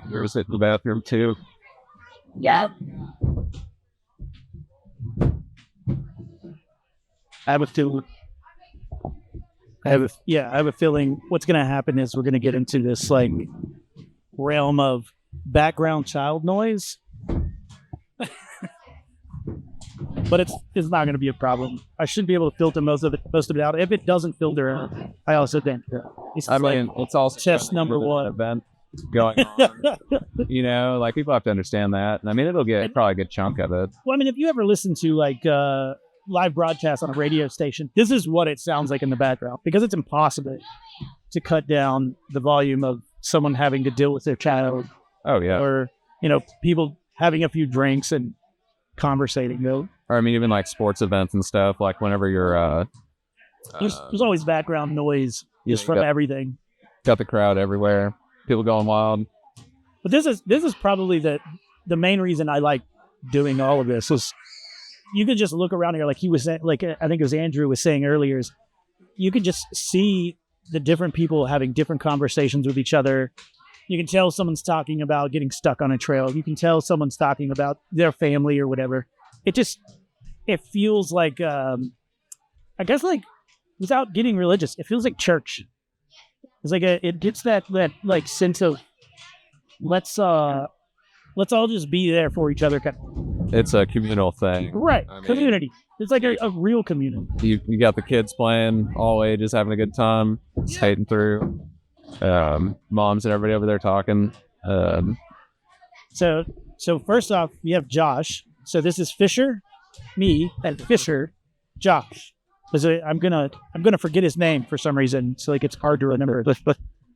There's it in the bathroom too. Yeah. I have a feeling what's going to happen is we're going to get into this like realm of background child noise. But it's not going to be a problem. I should be able to filter most of it out. If it doesn't filter, I also think it's also test number one event going on. You know, like people have to understand that. I mean, it'll get probably a good chunk of it. Well, I mean, if you ever listen to like live broadcasts on a radio station, this is what it sounds like in the background because it's impossible to cut down the volume of someone having to deal with their child. Oh yeah, or people having a few drinks and conversating though. Or I mean, even like sports events and stuff. Like whenever you're, there's always background noise just from everything. Got the crowd everywhere, people going wild. But this is probably the main reason I like doing all of this. Was you could just look around here, like he was saying, like I think it was Andrew was saying earlier, is you could just see the different people having different conversations with each other. You can tell someone's talking about getting stuck on a trail. You can tell someone's talking about their family or whatever. It feels like, I guess like without getting religious, it feels like church. It's like it gets that like sense of let's all just be there for each other. It's a communal thing. Right. Community. It's like a real community. You got the kids playing, all ages, having a good time, skating through. Moms and everybody over there talking. So first off, we have Josh. So this is Fisher, me, and Fisher, Josh. I'm gonna forget his name for some reason, so like it's hard to remember.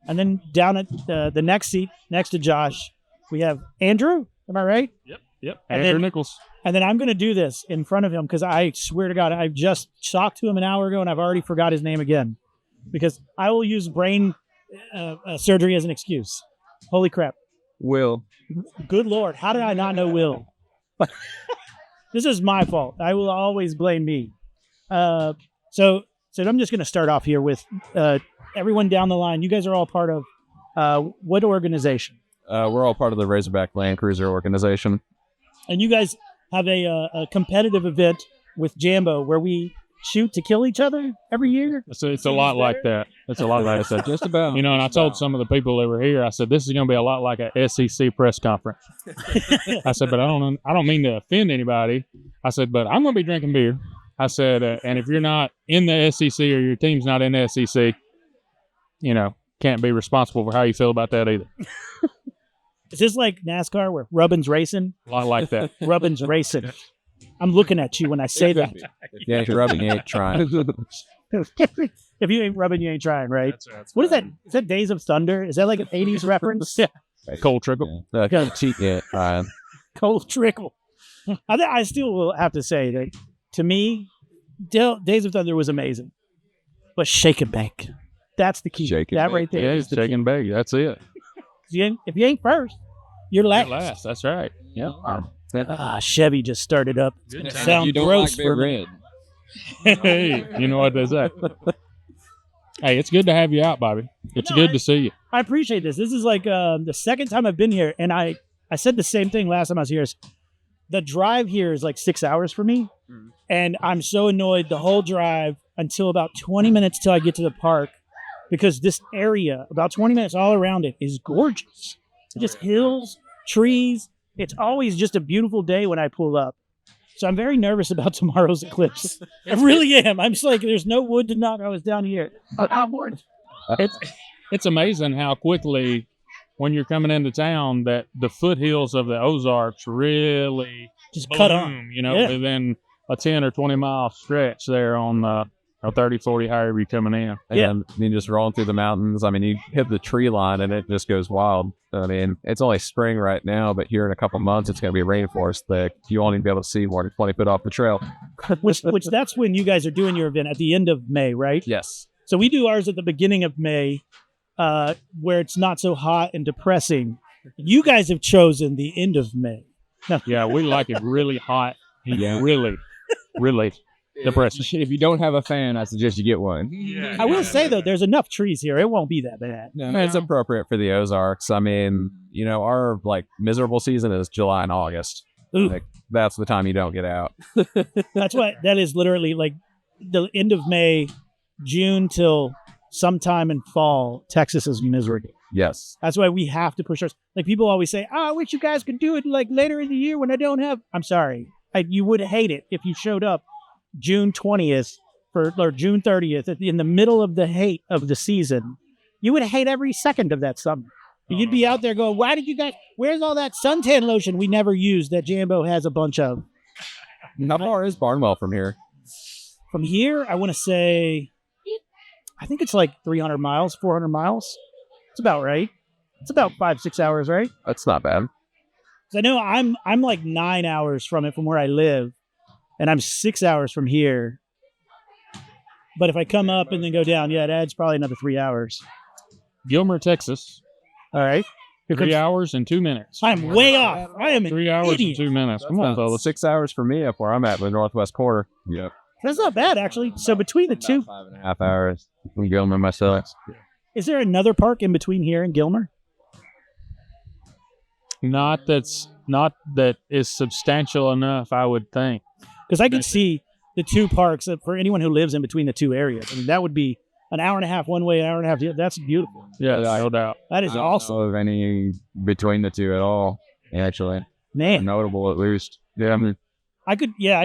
And then down at the next seat, next to Josh, we have Andrew. Am I right? Yep. Andrew Nichols. And then I'm gonna do this in front of him because I swear to God, I just talked to him an hour ago and I've already forgot his name again. Because I will use brain surgery as an excuse. Holy crap. Will. Good Lord. How did I not know Will? This is my fault. I will always blame me. So I'm just going to start off here with everyone down the line. You guys are all part of what organization? We're all part of the Razorback Land Cruiser organization. And you guys have a competitive event with Jambo where we shoot to kill each other every year? It's a lot like that. It's a lot like that. Just about. And I told some of the people that were here, I said, this is going to be a lot like a SEC press conference. I said, but I don't mean to offend anybody. I said, but I'm going to be drinking beer. I said, and if you're not in the SEC or your team's not in the SEC, can't be responsible for how you feel about that either. Is this like NASCAR where Rubbin's racing? A lot like that. Rubbin's racing. I'm looking at you when I say that. Yeah, if you're rubbing, you ain't trying. If you ain't rubbing, you ain't trying, right? That's what is that? Is that Days of Thunder? Is that like an 80s reference? Yeah. Cold Trickle. Yeah. Cold Trickle. I still will have to say that, to me, Days of Thunder was amazing. But Shake and Bake. That's the key. That right there. Yeah, Shake and Bake. That's it. If you ain't first, you're last. You're last. That's right. Yeah. Chevy just started up. It's going to sound you don't gross like for red. Hey, you know what they say. Hey, it's good to have you out, Bobby. It's good to see you. I appreciate this. This is like the second time I've been here, and I said the same thing last time I was here. The drive here is like 6 hours for me, and I'm so annoyed the whole drive until about 20 minutes till I get to the park, because this area, about 20 minutes all around it, is gorgeous. Just hills, trees. It's always just a beautiful day when I pull up. So I'm very nervous about tomorrow's eclipse. I really am. I'm just like, there's no wood to knock. I was down here. It's amazing how quickly, when you're coming into town, that the foothills of the Ozarks really just cut on. Within a 10 or 20 mile stretch there on or 30, 40, however you're coming in. And then just rolling through the mountains. I mean, you hit the tree line and it just goes wild. I mean, it's only spring right now, but here in a couple months, it's going to be rainforest thick. You won't even be able to see more than 20 foot off the trail. which that's when you guys are doing your event at the end of May, right? Yes. So we do ours at the beginning of May, where it's not so hot and depressing. You guys have chosen the end of May. Yeah, we like it really hot. Yeah. Really depressing. If you don't have a fan, I suggest you get one. I will say, though, there's enough trees here. It won't be that bad. No, it's appropriate for the Ozarks. I mean, you know, our like miserable season is July and August. Ooh. Like, that's the time you don't get out. That's why that is literally like the end of May, June till sometime in fall. Texas is miserable. Yes. That's why we have to push ours. Like people always say, "Oh, I wish you guys could do it like later in the year when I don't have." I'm sorry, you would hate it if you showed up June 20th or June 30th in the middle of the hate of the season. You would hate every second of that summer. You'd be out there going, "Why did you guys? Where's all that suntan lotion we never used that Jambo has a bunch of?" How far is Barnwell from here? From here, I want to say, I think it's like 300 miles, 400 miles. It's about right. It's about 5-6 hours, right? That's not bad. 'Cause I know I'm like 9 hours from it from where I live, and I'm 6 hours from here. But if I come up and then go down, yeah, it adds probably another 3 hours. Gilmer, Texas, All right. 3 hours and 2 minutes. I'm way off. I am an 3 hours idiot. and 2 minutes. Come on, About fellas. 6 hours from me up where I'm at, the northwest quarter. Yep. That's not bad, actually. So between the two, 5.5 hours from Gilmer myself. is there another park in between here and Gilmer? Not that is substantial enough, I would think. Because I could see the two parks for anyone who lives in between the two areas. I mean, that would be an hour and a half one way, an hour and a half the other. That's beautiful. Yeah, no doubt. That is I don't awesome. know of any between the two at all, actually. Man, Notable, at least. Yeah, I mean, I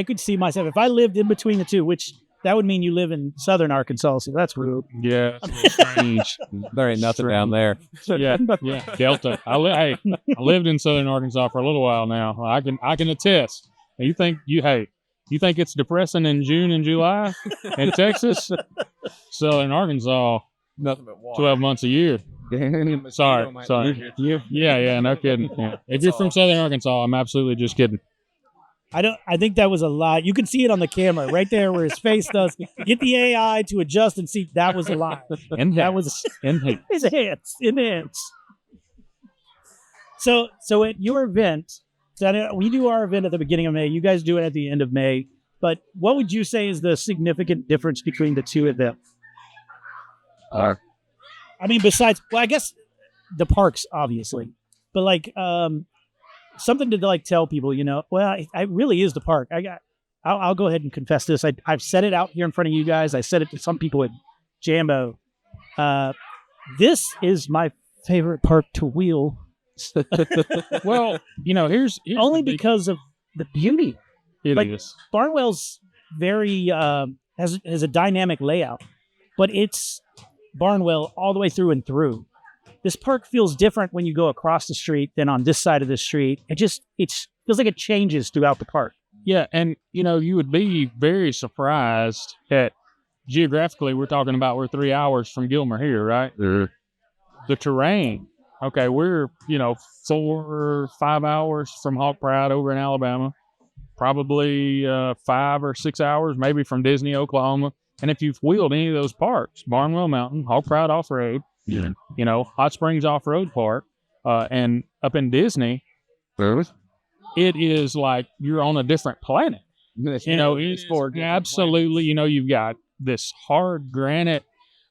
could see myself if I lived in between the two, which that would mean you live in southern Arkansas, so that's rude. Yeah, it's a little strange. There ain't nothing down there. Yeah, Delta. I lived in southern Arkansas for a little while now. I can attest. You think it's depressing in June and July in Texas? Southern Arkansas, Nothing but water. 12 months a year. Sorry. Yeah, no kidding. Yeah. If you're from southern Arkansas, I'm absolutely just kidding. I think that was a lie. You can see it on the camera right there where his face does. Get the AI to adjust and see that was a lie. That was enhance. So at your event, so I know we do our event at the beginning of May. You guys do it at the end of May. But what would you say is the significant difference between the two of them? I mean, besides, well, I guess the parks, obviously, but like something to like tell people, you know, well, it really is the park. I'll go ahead and confess this. I've said it out here in front of you guys. I said it to some people at Jambo. This is my favorite park to wheel. Well, here's Only because of the beauty. it like- is. Barnwell's very has a dynamic layout, but it's Barnwell all the way through and through. This park feels different when you go across the street than on this side of the street. It feels like it changes throughout the park. Yeah, and you would be very surprised at geographically. We're talking about we're 3 hours from Gilmer here, right? The terrain. Okay, we're 4 or 5 hours from Hawk Pride over in Alabama. Probably 5 or 6 hours, maybe from Disney, Oklahoma. And if you've wheeled any of those parks, Barnwell Mountain, Hawk Pride Off Road, Hot Springs Off Road Park, and up in Disney, it is like you're on a different planet. It's absolutely. You've got this hard granite,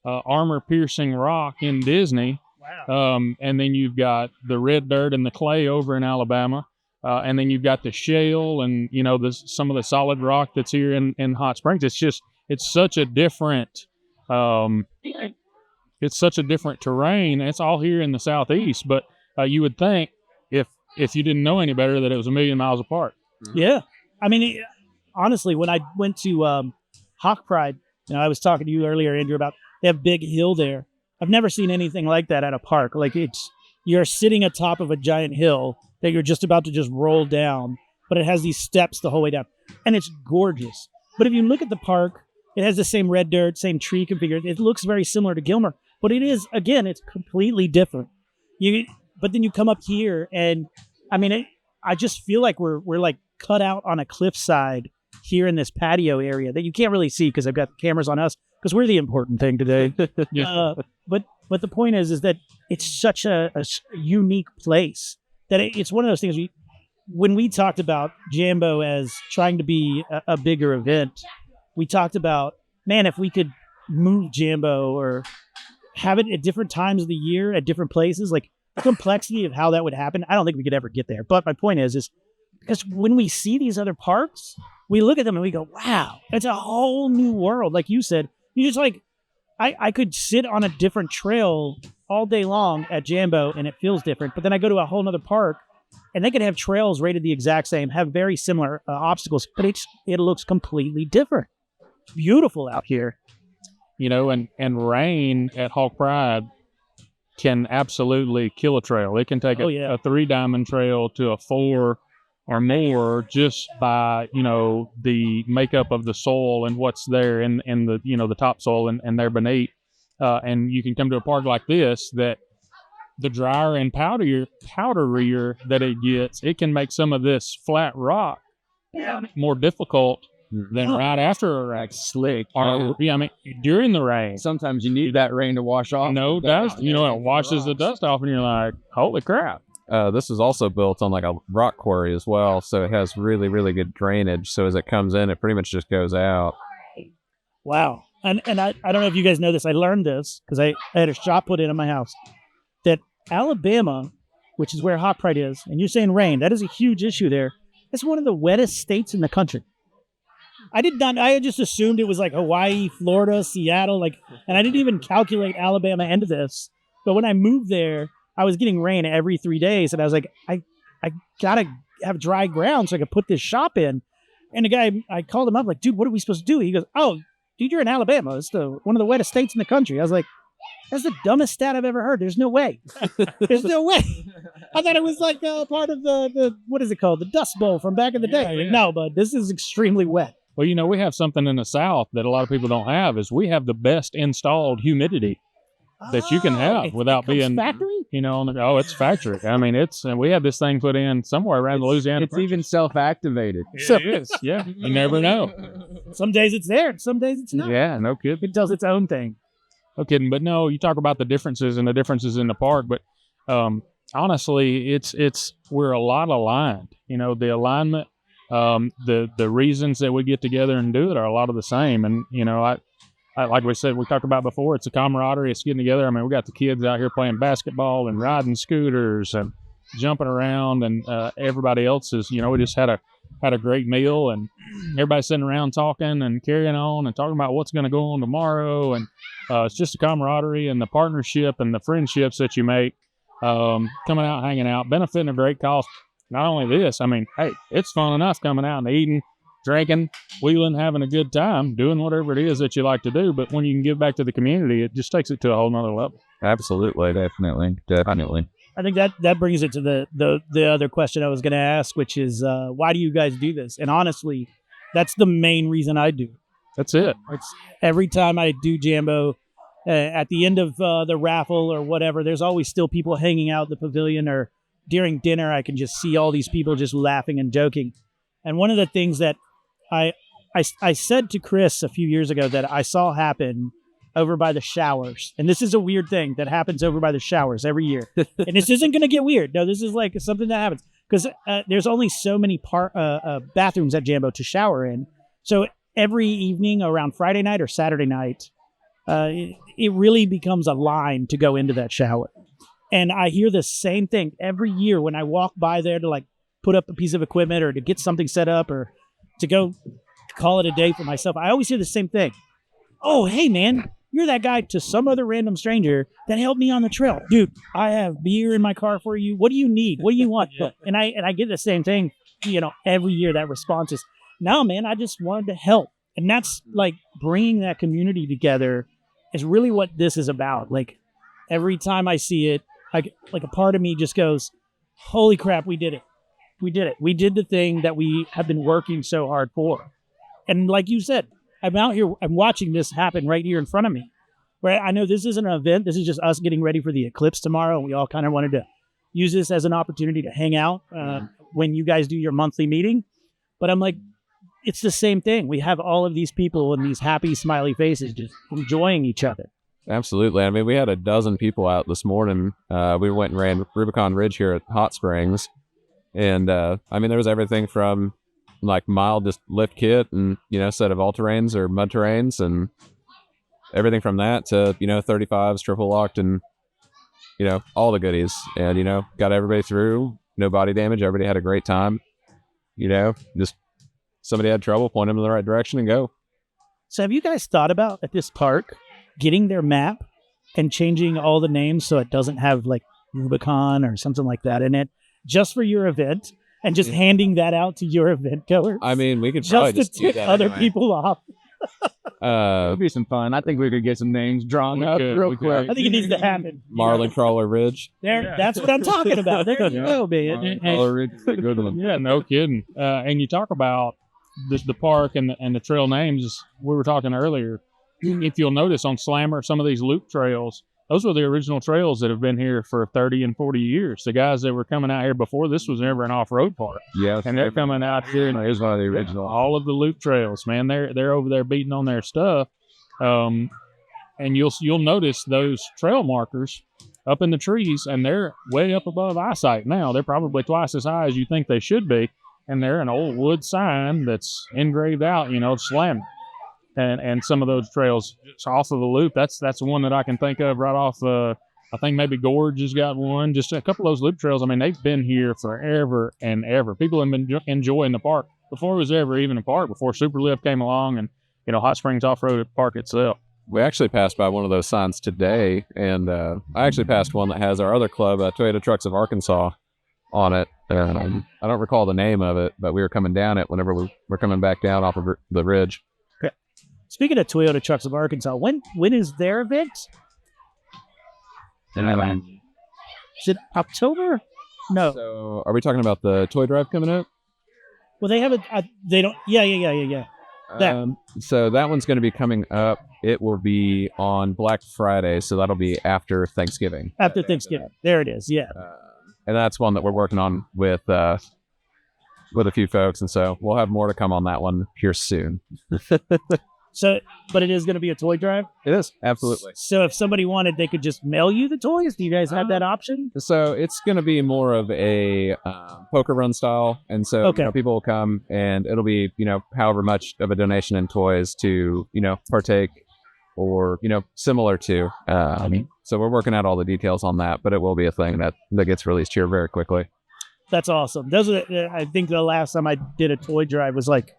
armor-piercing rock in Disney, Wow. and then you've got the red dirt and the clay over in Alabama. And then you've got the shale and, some of the solid rock that's here in Hot Springs. It's such a different, terrain. It's all here in the Southeast, but you would think if you didn't know any better that it was a million miles apart. Yeah. I mean, honestly, when I went to Hawk Pride, I was talking to you earlier, Andrew, about they have Big Hill there. I've never seen anything like that at a park. Like you're sitting atop of a giant hill that you're just about to just roll down, but it has these steps the whole way down, and it's gorgeous. But if you look at the park, It has the same red dirt, same tree configuration. It looks very similar to Gilmer, but it is, again, it's completely different. But then you come up here, and I mean, I just feel like we're like cut out on a cliffside here in this patio area that you can't really see because I've got the cameras on us because we're the important thing today. But the point is that it's such a unique place that it's one of those things. When we talked about Jambo as trying to be a bigger event, we talked about, man, if we could move Jambo or have it at different times of the year at different places, like the complexity of how that would happen, I don't think we could ever get there. But my point is because when we see these other parks, we look at them and we go, wow, it's a whole new world. Like you said, you just like, I could sit on a different trail all day long at Jambo and it feels different. But then I go to a whole nother park and they could have trails rated the exact same, have very similar obstacles, but it looks completely different. Beautiful out here. You know, and rain at Hawk Pride can absolutely kill a trail. It can take a 3-diamond trail to a 4 or more just by, you know, the makeup of the soil and what's there in the, you know, the topsoil and there beneath. And you can come to a park like this that the drier and powderier that it gets, it can make some of this flat rock more difficult than right after a rain. Slick. Or, I mean, during the rain. Sometimes you need that rain to wash off. No dust. You know, it washes the dust off and you're like, holy crap. This is also built on like a rock quarry as well, so it has really, really good drainage. So as it comes in, it pretty much just goes out. Wow. And I don't know if you guys know this. I learned this because I had a shop put in my house that Alabama, which is where Hot Pride is, and you're saying rain, that is a huge issue there. It's one of the wettest states in the country. I just assumed it was like Hawaii, Florida, Seattle, and I didn't even calculate Alabama into this. But when I moved there, I was getting rain every 3 days, and I was like, I gotta have dry ground so I could put this shop in. And the guy, I called him up, like, dude, what are we supposed to do? He goes, oh, dude, you're in Alabama. It's one of the wettest states in the country. I was like, that's the dumbest stat I've ever heard. There's no way. There's no way. I thought it was like part of the what is it called? The Dust Bowl from back in the day. Like, no, bud, this is extremely wet. Well, you know, we have something in the South that a lot of people don't have is we have the best installed humidity that you can have without being factory. You know, it's factory. I mean, we had this thing put in somewhere around Louisiana. It's even self-activated. It is. Yeah, you never know. Some days it's there, and some days it's not. Yeah, no kidding. It does its own thing. No kidding. But no, you talk about the differences and the differences in the park, but honestly, we're a lot aligned. You know, the alignment, the reasons that we get together and do it are a lot of the same. And you know, I like we said, we talked about before, it's a camaraderie, it's getting together. I mean, we got the kids out here playing basketball and riding scooters and jumping around, and everybody else is, you know, we just had a great meal, and everybody's sitting around talking and carrying on and talking about what's going to go on tomorrow. And it's just a camaraderie and the partnership and the friendships that you make, coming out, hanging out, benefiting a great cause. Not only this, I mean, hey, it's fun enough coming out and eating, drinking, wheeling, having a good time, doing whatever it is that you like to do. But when you can give back to the community, it just takes it to a whole nother level. Absolutely. Definitely. I think that brings it to the other question I was going to ask, which is why do you guys do this? And honestly, that's the main reason I do. That's it. It's every time I do Jambo, at the end of the raffle or whatever, there's always still people hanging out in the pavilion, or during dinner, I can just see all these people just laughing and joking. And one of the things that I said to Chris a few years ago that I saw happen over by the showers, and this is a weird thing that happens over by the showers every year. And this isn't going to get weird. No, this is like something that happens because there's only so many bathrooms at Jambo to shower in. So every evening around Friday night or Saturday night, it really becomes a line to go into that shower. And I hear the same thing every year when I walk by there to like put up a piece of equipment or to get something set up or to go call it a day for myself. I always hear the same thing. Oh, hey, man, you're that guy to some other random stranger that helped me on the trail. Dude, I have beer in my car for you. What do you need? What do you want? And I get the same thing, you know, every year. That response is, no, man, I just wanted to help. And that's like bringing that community together is really what this is about. Like every time I see it, like a part of me just goes, holy crap, we did it. We did it. We did the thing that we have been working so hard for. And like you said, I'm out here, I'm watching this happen right here in front of me. Right, I know this isn't an event. This is just us getting ready for the Eclipse tomorrow. And we all kind of wanted to use this as an opportunity to hang out when you guys do your monthly meeting. But I'm like, it's the same thing. We have all of these people and these happy, smiley faces just enjoying each other. Absolutely. I mean, we had a dozen people out this morning. We went and ran Rubicon Ridge here at Hot Springs. And, I mean, there was everything from, like, mild just lift kit and, set of all-terrains or mud terrains and everything from that to, 35s, triple locked, and, all the goodies. And, got everybody through. No body damage. Everybody had a great time. Just somebody had trouble, point them in the right direction and go. So have you guys thought about, at this park, getting their map and changing all the names so it doesn't have, like, Rubicon or something like that in it, just for your event, and just handing that out to your event goers? I mean, we could probably just to do tick that other anyway. people off. It'd be some fun. I think we could get some names drawn up real quick. I think it needs to happen. Marlin Crawler Ridge. That's what I'm talking about. There you go, man. Good one. Yeah, no kidding. And you talk about the park and the trail names. We were talking earlier. If you'll notice on Slammer, some of these loop trails, those were the original trails that have been here for 30 and 40 years. The guys that were coming out here before this was never an off-road park. Yes. And they're coming out here. And Here's one of the original. all of the loop trails, man. They're over there beating on their stuff. And you'll notice those trail markers up in the trees, and they're way up above eyesight now. They're probably twice as high as you think they should be. And they're an old wood sign that's engraved out, Slammer. And some of those trails off of the loop, that's one that I can think of right off. I think maybe Gorge has got one. Just a couple of those loop trails. I mean, they've been here forever and ever. People have been enjoying the park before it was ever even a park. Before Superlift came along, and Hot Springs Off-Road Park itself. We actually passed by one of those signs today, and I actually passed one that has our other club, Toyota Trucks of Arkansas, on it. I don't recall the name of it, but we were coming down it whenever we were coming back down off of the ridge. Speaking of Toyota Trucks of Arkansas, when is their event? Is it October? No. So, are we talking about the toy drive coming up? Well, they have it. They don't. Yeah. That. So that one's going to be coming up. It will be on Black Friday, so that'll be after Thanksgiving. After Thanksgiving. There it is. Yeah. And that's one that we're working on with a few folks, and so we'll have more to come on that one here soon. So, but it is going to be a toy drive? It is, absolutely. So if somebody wanted, they could just mail you the toys? Do you guys have that option? So it's going to be more of a poker run style. And so people will come, and it'll be, however much of a donation in toys to, partake or, similar to. So we're working out all the details on that, but it will be a thing that gets released here very quickly. That's awesome. Those are, I think the last time I did a toy drive was like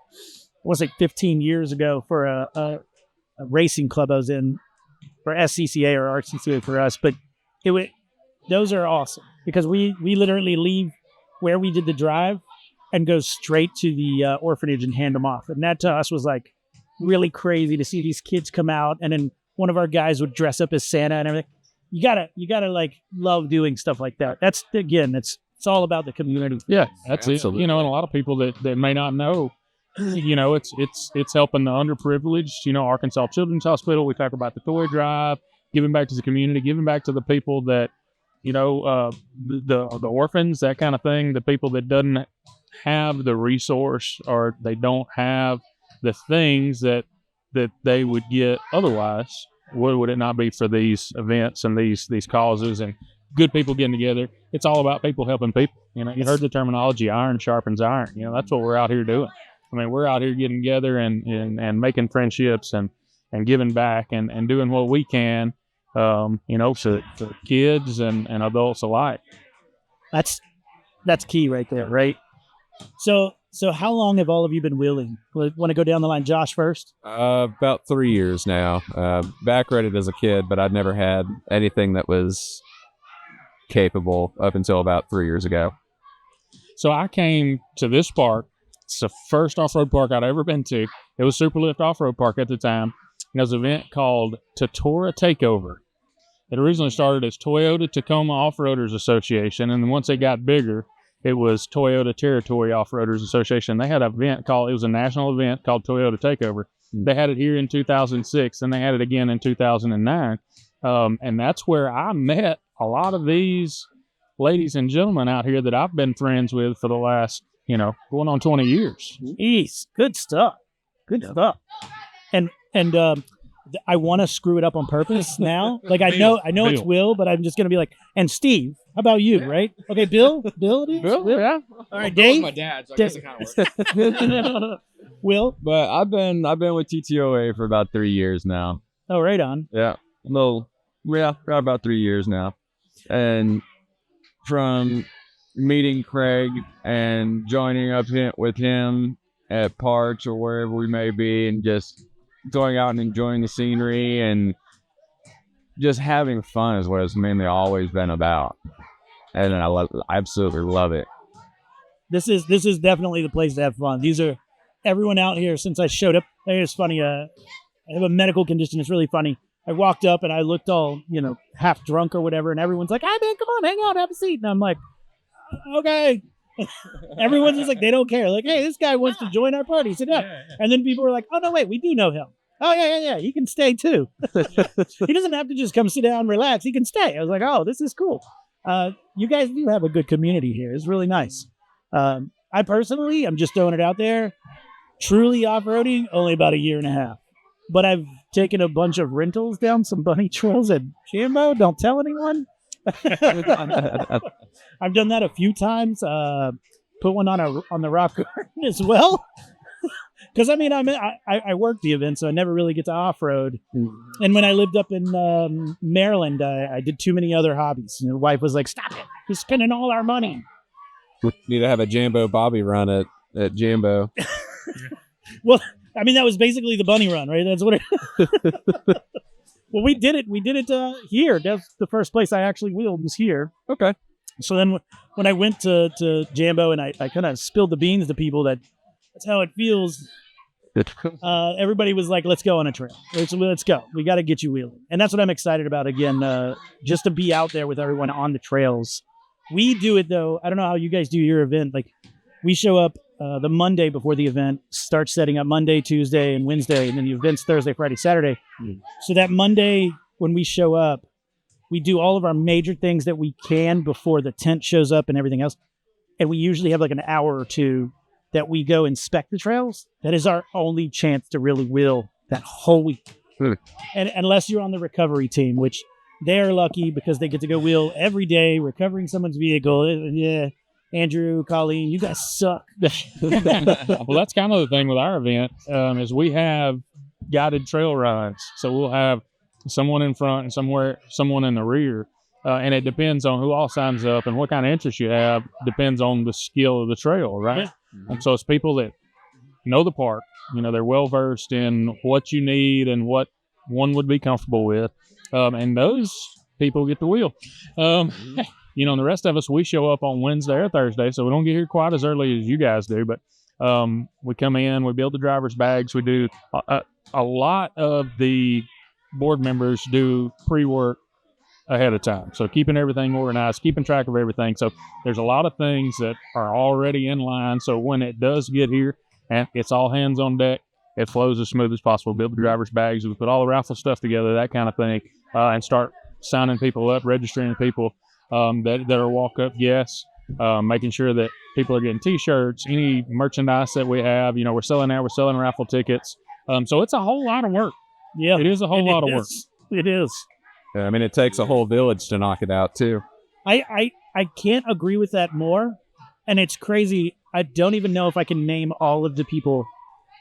15 years ago for a racing club I was in for SCCA or RCCA for us. But those are awesome because we literally leave where we did the drive and go straight to the orphanage and hand them off. And that to us was like really crazy to see these kids come out, and then one of our guys would dress up as Santa and everything. You gotta like love doing stuff like that. That's again, it's all about the community. Yeah, that's Absolutely. it. And a lot of people that may not know. It's helping the underprivileged. Arkansas Children's Hospital. We talk about the toy drive, giving back to the community, giving back to the people that, the orphans, that kind of thing. The people that doesn't have the resource or they don't have the things that they would get otherwise. What would it not be for these events and these causes and good people getting together? It's all about people helping people. You heard the terminology, iron sharpens iron. That's what we're out here doing. I mean, we're out here getting together and making friendships and giving back and doing what we can, for kids and adults alike. That's key right there, right? So how long have all of you been wheeling? Want to go down the line? Josh first? About 3 years now. Back-rated as a kid, but I'd never had anything that was capable up until about 3 years ago. So I came to this park. It's the first off-road park I'd ever been to. It was Superlift Off-Road Park at the time. And it was an event called Tatora Takeover. It originally started as Toyota Tacoma Off-Roaders Association, and then once it got bigger, it was Toyota Territory Off-Roaders Association. They had an event it was a national event called Toyota Takeover. They had it here in 2006, and they had it again in 2009. And that's where I met a lot of these ladies and gentlemen out here that I've been friends with for the last, going on 20 years. Jeez, good stuff. Good stuff. And I want to screw it up on purpose now. Like I know it's Will, but I'm just gonna be like, and Steve, how about you, right? Okay, Bill, it is? Bill, yeah. All right, Dave. My dad, so I guess it kind of works. Will. But I've been with TTOA for about 3 years now. Oh, right on. Yeah, right about 3 years now, and from meeting Craig and joining up with him at parks or wherever we may be, and just going out and enjoying the scenery and just having fun is what it's mainly always been about, and I absolutely love it. This is definitely the place to have fun. These are everyone out here since I showed up. It's funny. I have a medical condition. It's really funny. I walked up and I looked all half drunk or whatever, and everyone's like, "Hey man, come on, hang out, have a seat." And I'm like, "Okay." Everyone's just like, they don't care. Like, hey, this guy wants to join our party. Sit down. Yeah. And then people were like, oh, no, wait, we do know him. Oh, yeah. He can stay, too. He doesn't have to just come sit down and relax. He can stay. I was like, oh, this is cool. You guys do have a good community here. It's really nice. I personally, I'm just throwing it out there, truly off-roading, only about a year and a half. But I've taken a bunch of rentals down some bunny trails at Jambo. Don't tell anyone. I've done that a few times. Put one on the rock garden as well. Because I work the event, so I never really get to off road. And when I lived up in Maryland, I did too many other hobbies. And the wife was like, "Stop it! You're spending all our money." We need to have a Jambo Bobby run at Jambo. Well, that was basically the bunny run, right? That's what it. Well, we did it. We did it here. That's the first place I actually wheeled was here. Okay. So then when I went to Jambo and I kind of spilled the beans to people that's how it feels. Everybody was like, let's go on a trail. Let's go. We got to get you wheeling. And that's what I'm excited about again, just to be out there with everyone on the trails. We do it though. I don't know how you guys do your event. Like we show up the Monday before the event, start setting up Monday, Tuesday, and Wednesday, and then the event's Thursday, Friday, Saturday. So that Monday when we show up, we do all of our major things that we can before the tent shows up and everything else. And we usually have like an hour or two that we go inspect the trails. That is our only chance to really wheel that whole week. And unless you're on the recovery team, which they're lucky because they get to go wheel every day, recovering someone's vehicle. Yeah. Andrew, Colleen, you guys suck. Well, that's kind of the thing with our event is we have guided trail rides. So we'll have someone in front and someone in the rear. And it depends on who all signs up and what kind of interest you have. Depends on the skill of the trail, right? And so it's people that know the park. They're well-versed in what you need and what one would be comfortable with. And those people get the wheel. And the rest of us, we show up on Wednesday or Thursday, so we don't get here quite as early as you guys do. But we come in, we build the driver's bags. We do a lot of the board members do pre-work ahead of time. So keeping everything organized, keeping track of everything. So there's a lot of things that are already in line. So when it does get here, and it's all hands on deck, it flows as smooth as possible. Build the driver's bags, we put all the raffle stuff together, that kind of thing, and start signing people up, registering people that are walk-up guests, making sure that people are getting T-shirts, any merchandise that we have. We're selling raffle tickets. So it's a whole lot of work. Yeah, it is a whole lot of work. It is. Yeah, it takes a whole village to knock it out too. I can't agree with that more, and it's crazy. I don't even know if I can name all of the people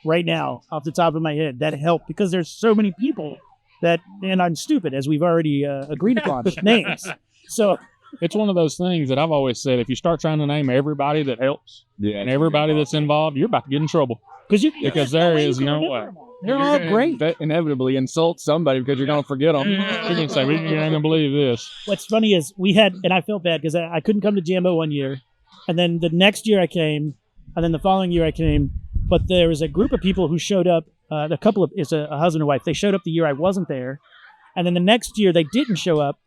right now off the top of my head that help, because there's so many people that, and I'm stupid, as we've already agreed upon names. So it's one of those things that I've always said, if you start trying to name everybody that helps and everybody that's involved, you're about to get in trouble. Because there is, what? They're all great. Inevitably insult somebody because you're going to forget them. You can say, you're not going to believe this. What's funny is we had, and I felt bad because I couldn't come to Jambo one year. And then the next year I came, and then the following year I came. But there was a group of people who showed up, it's a husband and wife. They showed up the year I wasn't there. And then the next year they didn't show up.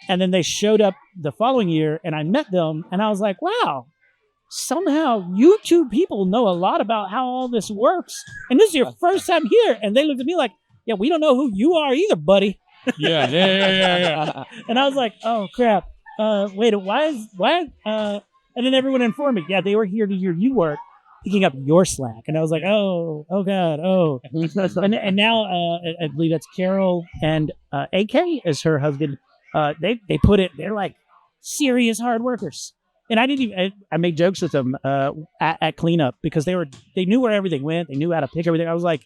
And then they showed up the following year, and I met them, and I was like, wow, somehow you two people know a lot about how all this works. And this is your first time here. And they looked at me like, yeah, we don't know who you are either, buddy. Yeah. And I was like, oh, crap. Wait, why? And then everyone informed me, yeah, they were here to hear you work, picking up your slack. And I was like, oh God, oh. and now I believe that's Carol and AK is her husband. They put it, they're like serious hard workers. And I made jokes with them at cleanup because they knew where everything went. They knew how to pick everything. I was like,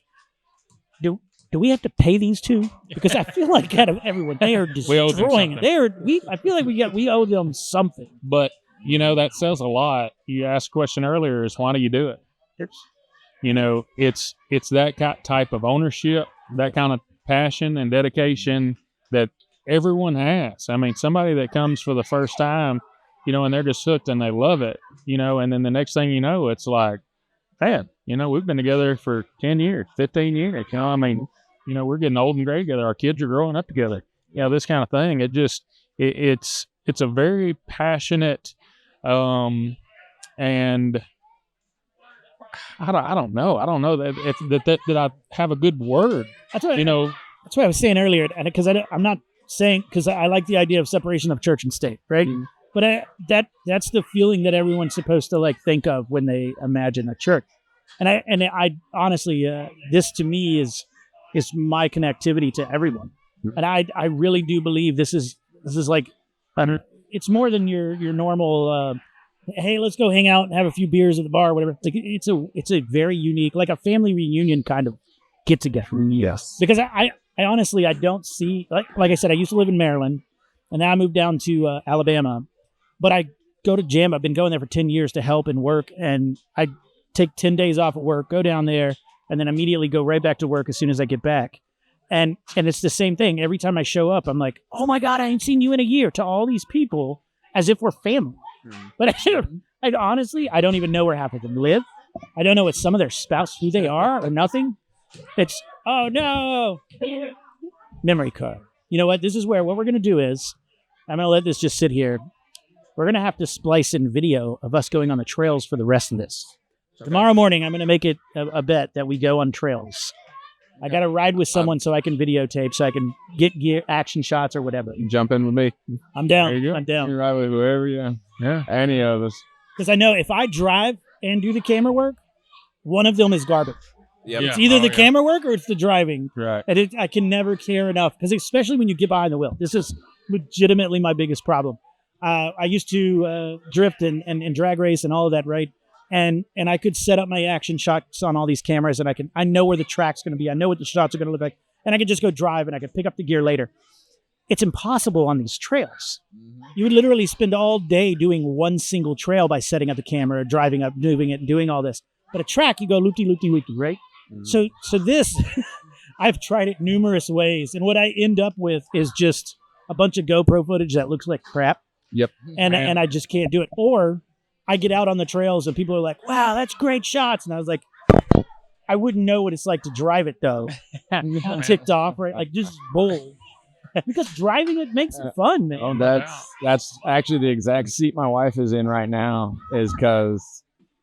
do we have to pay these two? Because I feel like out of everyone, they are destroying it. I feel like we owe them something. But that says a lot. You asked a question earlier: is why do you do it? It's that type of ownership, that kind of passion and dedication that everyone has. I mean, somebody that comes for the first time, and they're just hooked and they love it, and then the next thing you know, it's like, man, we've been together for 10 years, 15 years. I mean, we're getting old and gray together. Our kids are growing up together. This kind of thing. It's a very passionate, and I don't know that I have a good word. That's what That's what I was saying earlier, and because I'm not saying because I like the idea of separation of church and state, right? Mm. But that's the feeling that everyone's supposed to like think of when they imagine a church. And I honestly, this to me is my connectivity to everyone. And I really do believe this is like, it's more than your normal, hey, let's go hang out and have a few beers at the bar or whatever. Like it's a very unique, like a family reunion kind of get together. Yes. Because I honestly, I don't see, like I said, I used to live in Maryland and now I moved down to Alabama, but I go to Jam. I've been going there for 10 years to help and work. And I take 10 days off of work, go down there, and then immediately go right back to work as soon as I get back. And it's the same thing. Every time I show up, I'm like, oh my God, I ain't seen you in a year, to all these people as if we're family. But I honestly, I don't even know where half of them live. I don't know what some of their spouse, who they are or nothing. It's, oh no, memory card. You know what? This is where what we're going to do is, I'm going to let this just sit here. We're going to have to splice in video of us going on the trails for the rest of this. Okay. Tomorrow morning, I'm going to make it a bet that we go on trails. I got to ride with someone so I can videotape, so I can get gear, action shots or whatever. You jump in with me. I'm down. There you go. I'm down. You ride with whoever, yeah. Any of us. Because I know if I drive and do the camera work, one of them is garbage. Yep. It's either the camera work or it's the driving. Right. And I can never care enough, because especially when you get behind the wheel. This is legitimately my biggest problem. I used to drift and drag race and all of that, right? And I could set up my action shots on all these cameras, and I know where the track's going to be. I know what the shots are going to look like, and I could just go drive and I could pick up the gear later. It's impossible on these trails. Mm-hmm. You would literally spend all day doing one single trail by setting up the camera, driving up, moving it, doing all this. But a track, you go loopty-loopty-loopty, right? Mm-hmm. So this, I've tried it numerous ways, and what I end up with is just a bunch of GoPro footage that looks like crap. Yep. And I just can't do it. Or I get out on the trails and people are like, wow, that's great shots. And I was like, I wouldn't know what it's like to drive it though. I'm ticked off, right? Like just bull. Because driving it makes it fun, man. Oh, that's actually the exact seat my wife is in right now, is because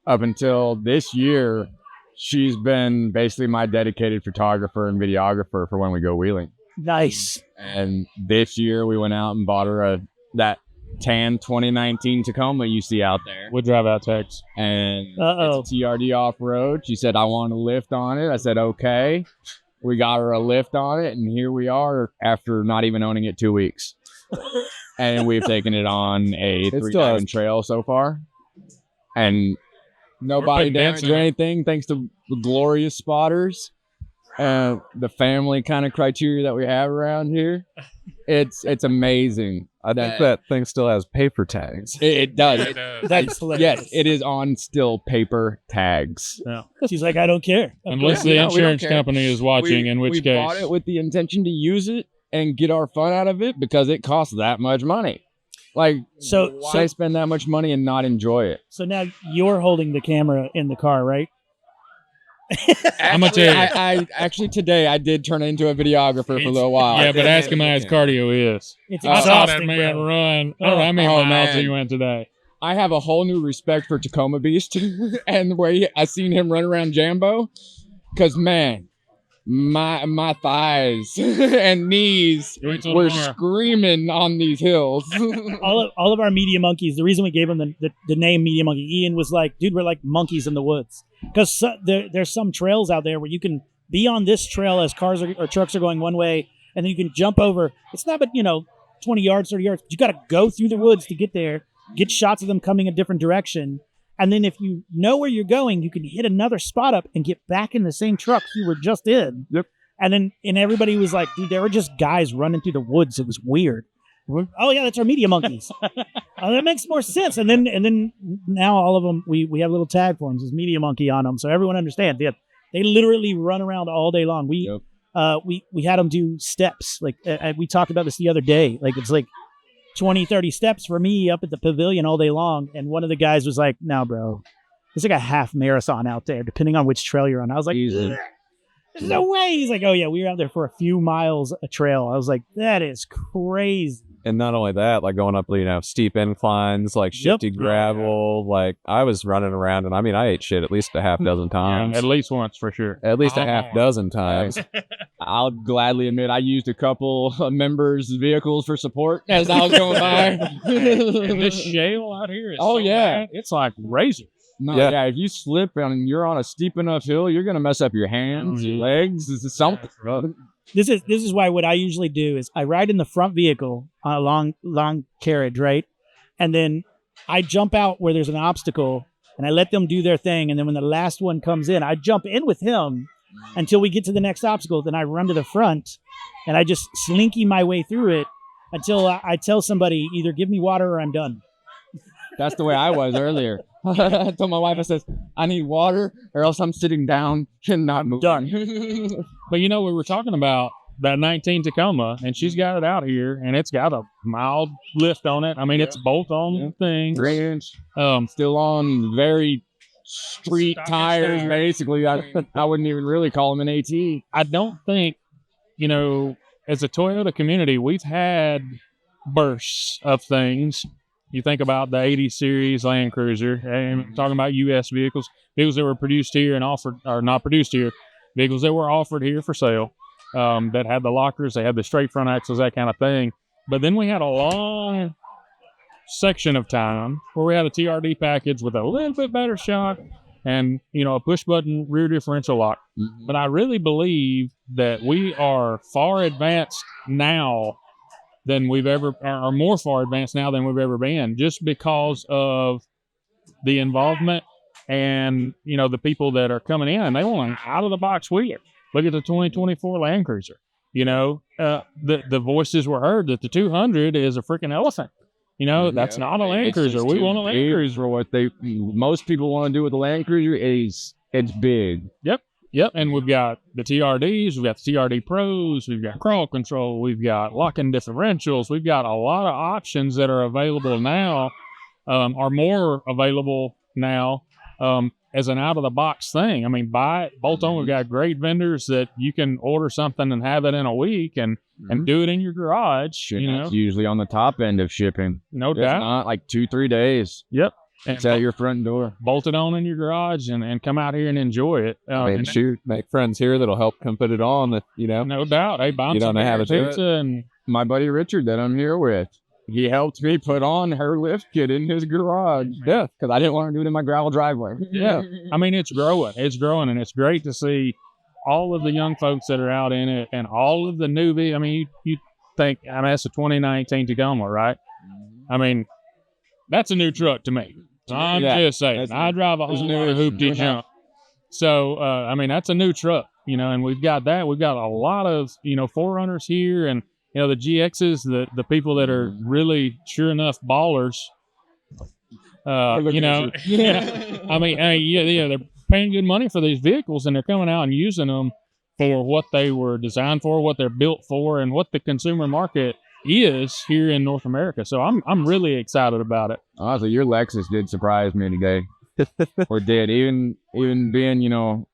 up until this year, she's been basically my dedicated photographer and videographer for when we go wheeling. Nice. And this year we went out and bought her that tan 2019 Tacoma you see out there. We drive out Texas. And it's a TRD off-road. She said, I want a lift on it. I said, okay. We got her a lift on it, and here we are after not even owning it 2 weeks. And we've taken it on a 3-diamond trail so far. And nobody damaged or anything, thanks to the glorious spotters. The family kind of criteria that we have around here. It's amazing. I think that thing still has paper tags. It does. That's hilarious. Yes, it is on still paper tags. Yeah. She's like, I don't care. Unless the insurance company is watching, in which case. We bought it with the intention to use it and get our fun out of it because it costs that much money. Like, why spend that much money and not enjoy it? So now you're holding the camera in the car, right? I'm gonna tell you. I actually today I did turn into a videographer for a little while. Yeah, but ask him how his cardio is. It's I saw that exhausting, man bro. run. I don't know how many miles he went today. I have a whole new respect for Tacoma Beast and the way I seen him run around Jambo. Because, man, my thighs and knees were screaming on these hills. all of our media monkeys, the reason we gave them the name Media Monkey, Ian was like, dude, we're like monkeys in the woods. Because there's some trails out there where you can be on this trail as cars or trucks are going one way, and then you can jump over. It's not but 20 yards, 30 yards. But you got to go through the woods to get there, get shots of them coming a different direction. And then if you know where you're going, you can hit another spot up and get back in the same truck you were just in. Yep. And everybody was like, dude, there were just guys running through the woods. It was weird. Oh yeah, that's our media monkeys. That makes more sense. And then now all of them, we have little tag forms. There's media monkey on them, so everyone understands. They literally run around all day long. We had them do steps. Like we talked about this the other day. Like it's like 20, 30 steps for me up at the pavilion all day long. And one of the guys was like, no, bro, it's like a half marathon out there, depending on which trail you're on. I was like, there's no way. He's like, oh yeah, we were out there for a few miles a trail. I was like, that is crazy. And not only that, like going up, steep inclines, like shifty gravel. Like I was running around, and I mean, I ate shit at least a half dozen times. Yeah, at least once for sure. At least a half dozen times. I'll gladly admit I used a couple of members' vehicles for support as I was going by. And this shale out here is bad. It's like razor. No, yeah, if you slip and you're on a steep enough hill, you're gonna mess up your hands, your legs. This is something. This is why what I usually do is I ride in the front vehicle on a long carriage, right? And then I jump out where there's an obstacle and I let them do their thing. And then when the last one comes in, I jump in with him until we get to the next obstacle. Then I run to the front and I just slinky my way through it until I tell somebody either give me water or I'm done. That's the way I was earlier. I told my wife, I said, I need water or else I'm sitting down and not moving. Done. But we were talking about that 19 Tacoma, and she's got it out here, and it's got a mild lift on it. I mean, it's bolt-on thing. 3 inch. Still on very street tires, basically. I wouldn't even really call them an AT. I don't think, as a Toyota community, we've had bursts of things. You think about the 80 series Land Cruiser, and I'm talking about U.S. vehicles that were produced here and offered, or not produced here, vehicles that were offered here for sale, that had the lockers, they had the straight front axles, that kind of thing. But then we had a long section of time where we had a TRD package with a little bit better shock and, a push-button rear differential lock. Mm-hmm. But I really believe that we are far advanced now than we've ever, or more far advanced now than we've ever been, just because of the involvement and, the people that are coming in and they want an out-of-the-box wheel. Look at the 2024 Land Cruiser. The voices were heard that the 200 is a freaking elephant. That's not a Land Cruiser. We want a Land Cruiser. For what most people want to do with the Land Cruiser is it's big. Yep, and we've got the TRDs, we've got the TRD Pros, we've got crawl control, we've got lock-in differentials, we've got a lot of options that are available now, are more available now as an out-of-the-box thing. I mean, buy it, bolt on. We've got great vendors that you can order something and have it in a week and do it in your garage. It's usually on the top end of shipping. No doubt. It's not like 2-3 days. Yep. It's at your front door. Bolt it on in your garage and come out here and enjoy it. Make friends here that'll help come put it on. No doubt. Hey, you don't know how to do it. And my buddy Richard that I'm here with, he helped me put on her lift kit in his garage. Yeah, because I didn't want to do it in my gravel driveway. Yeah, I mean it's growing, and it's great to see all of the young folks that are out in it and all of the newbie. I mean, you think that's a 2019 Tacoma, right? I mean, that's a new truck to me. I'm just saying, I drive a whole lot of hoopty jump. So, that's a new truck, and we've got that. We've got a lot of, 4Runners here and, the GXs, the people that are really sure enough ballers, yeah. I mean, they're paying good money for these vehicles and they're coming out and using them for what they were designed for, what they're built for, and what the consumer market is here in North America. So I'm really excited about it. Honestly, your Lexus did surprise me today. Or did. Even being,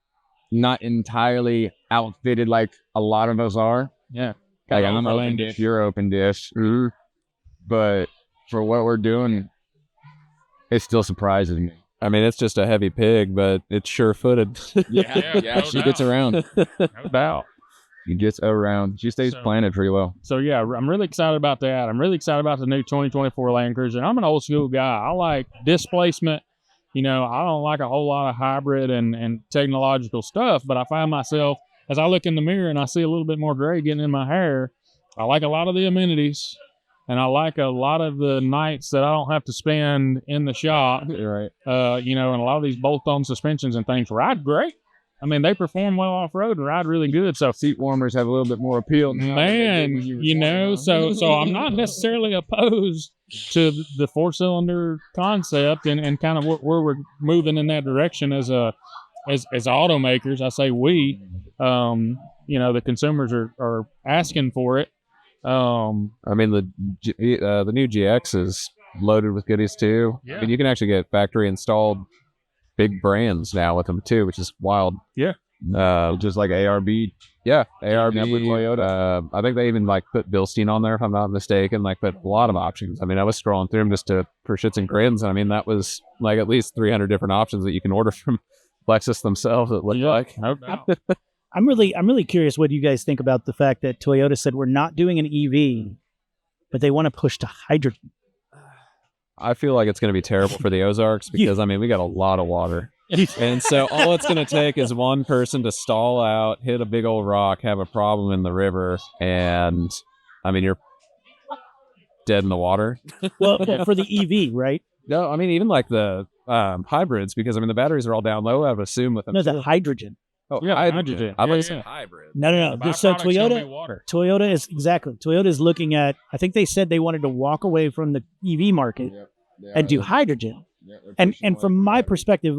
not entirely outfitted like a lot of us are. Yeah. Like I'm open dish, you're open dish. Mm-hmm. But for what we're doing, it still surprises me. I mean, it's just a heavy pig, but it's sure-footed. Yeah, She gets around. No doubt. She gets around. She stays planted pretty well. So yeah, I'm really excited about that. I'm really excited about the new 2024 Land Cruiser. I'm an old school guy. I like displacement. I don't like a whole lot of hybrid and technological stuff, but I find myself, as I look in the mirror and I see a little bit more gray getting in my hair, I like a lot of the amenities, and I like a lot of the nights that I don't have to spend in the shop. Right. And a lot of these bolt-on suspensions and things ride great. I mean, they perform well off-road and ride really good. So Seat warmers have a little bit more appeal now. man, so I'm not necessarily opposed to the 4-cylinder concept and kind of where we're moving in that direction as automakers. I say we, the consumers are asking for it. I mean, the new GX is loaded with goodies too. Yeah. I mean, you can actually get factory installed big brands now with them too, which is wild. Yeah. Just like ARB. Yeah, ARB, with Toyota. I think they even put Bilstein on there if I'm not mistaken. Put a lot of options. I mean, I was scrolling through them just for shits and grins, and I mean that was at least 300 different options that you can order from Lexus themselves. It looked like. No doubt. I'm really curious what you guys think about the fact that Toyota said we're not doing an EV, but they want to push to hydrogen. I feel like it's going to be terrible for the Ozarks because I mean we got a lot of water, and so all it's going to take is one person to stall out, hit a big old rock, have a problem in the river, and I mean you're dead in the water. Well, for the EV, right? No, I mean even the hybrids, because I mean the batteries are all down low. I would assume with them. No, the hydrogen. Oh, Yeah, hydrogen. I Yeah, was yeah. hybrid. No. The So byproduct's gonna be Toyota water. Toyota is looking at. I think they said they wanted to walk away from the EV market and do hydrogen. And from my perspective,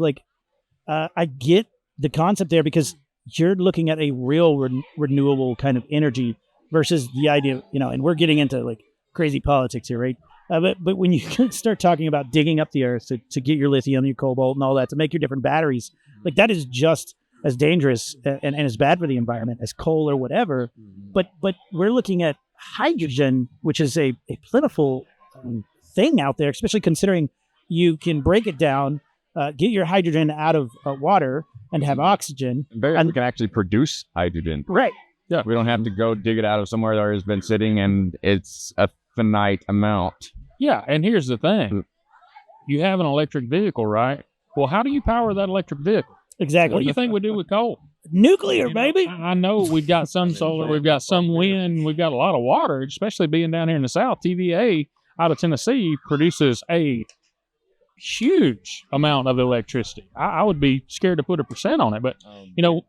I get the concept there because you're looking at a real renewable kind of energy versus the idea, and we're getting into crazy politics here, right? But when you start talking about digging up the earth to get your lithium, your cobalt, and all that to make your different batteries, that is just as dangerous and as bad for the environment as coal or whatever. But we're looking at hydrogen, which is a plentiful thing out there, especially considering you can break it down, get your hydrogen out of water and have oxygen. We can actually produce hydrogen. Right. Yeah. We don't have to go dig it out of somewhere that has been sitting, and it's a finite amount. Yeah, and here's the thing. You have an electric vehicle, right? Well, how do you power that electric vehicle? Exactly. What do you think we do with coal? Nuclear, baby. I know we've got some solar, we've got some wind, we've got a lot of water, especially being down here in the South. TVA out of Tennessee produces a huge amount of electricity. I would be scared to put a percent on it, but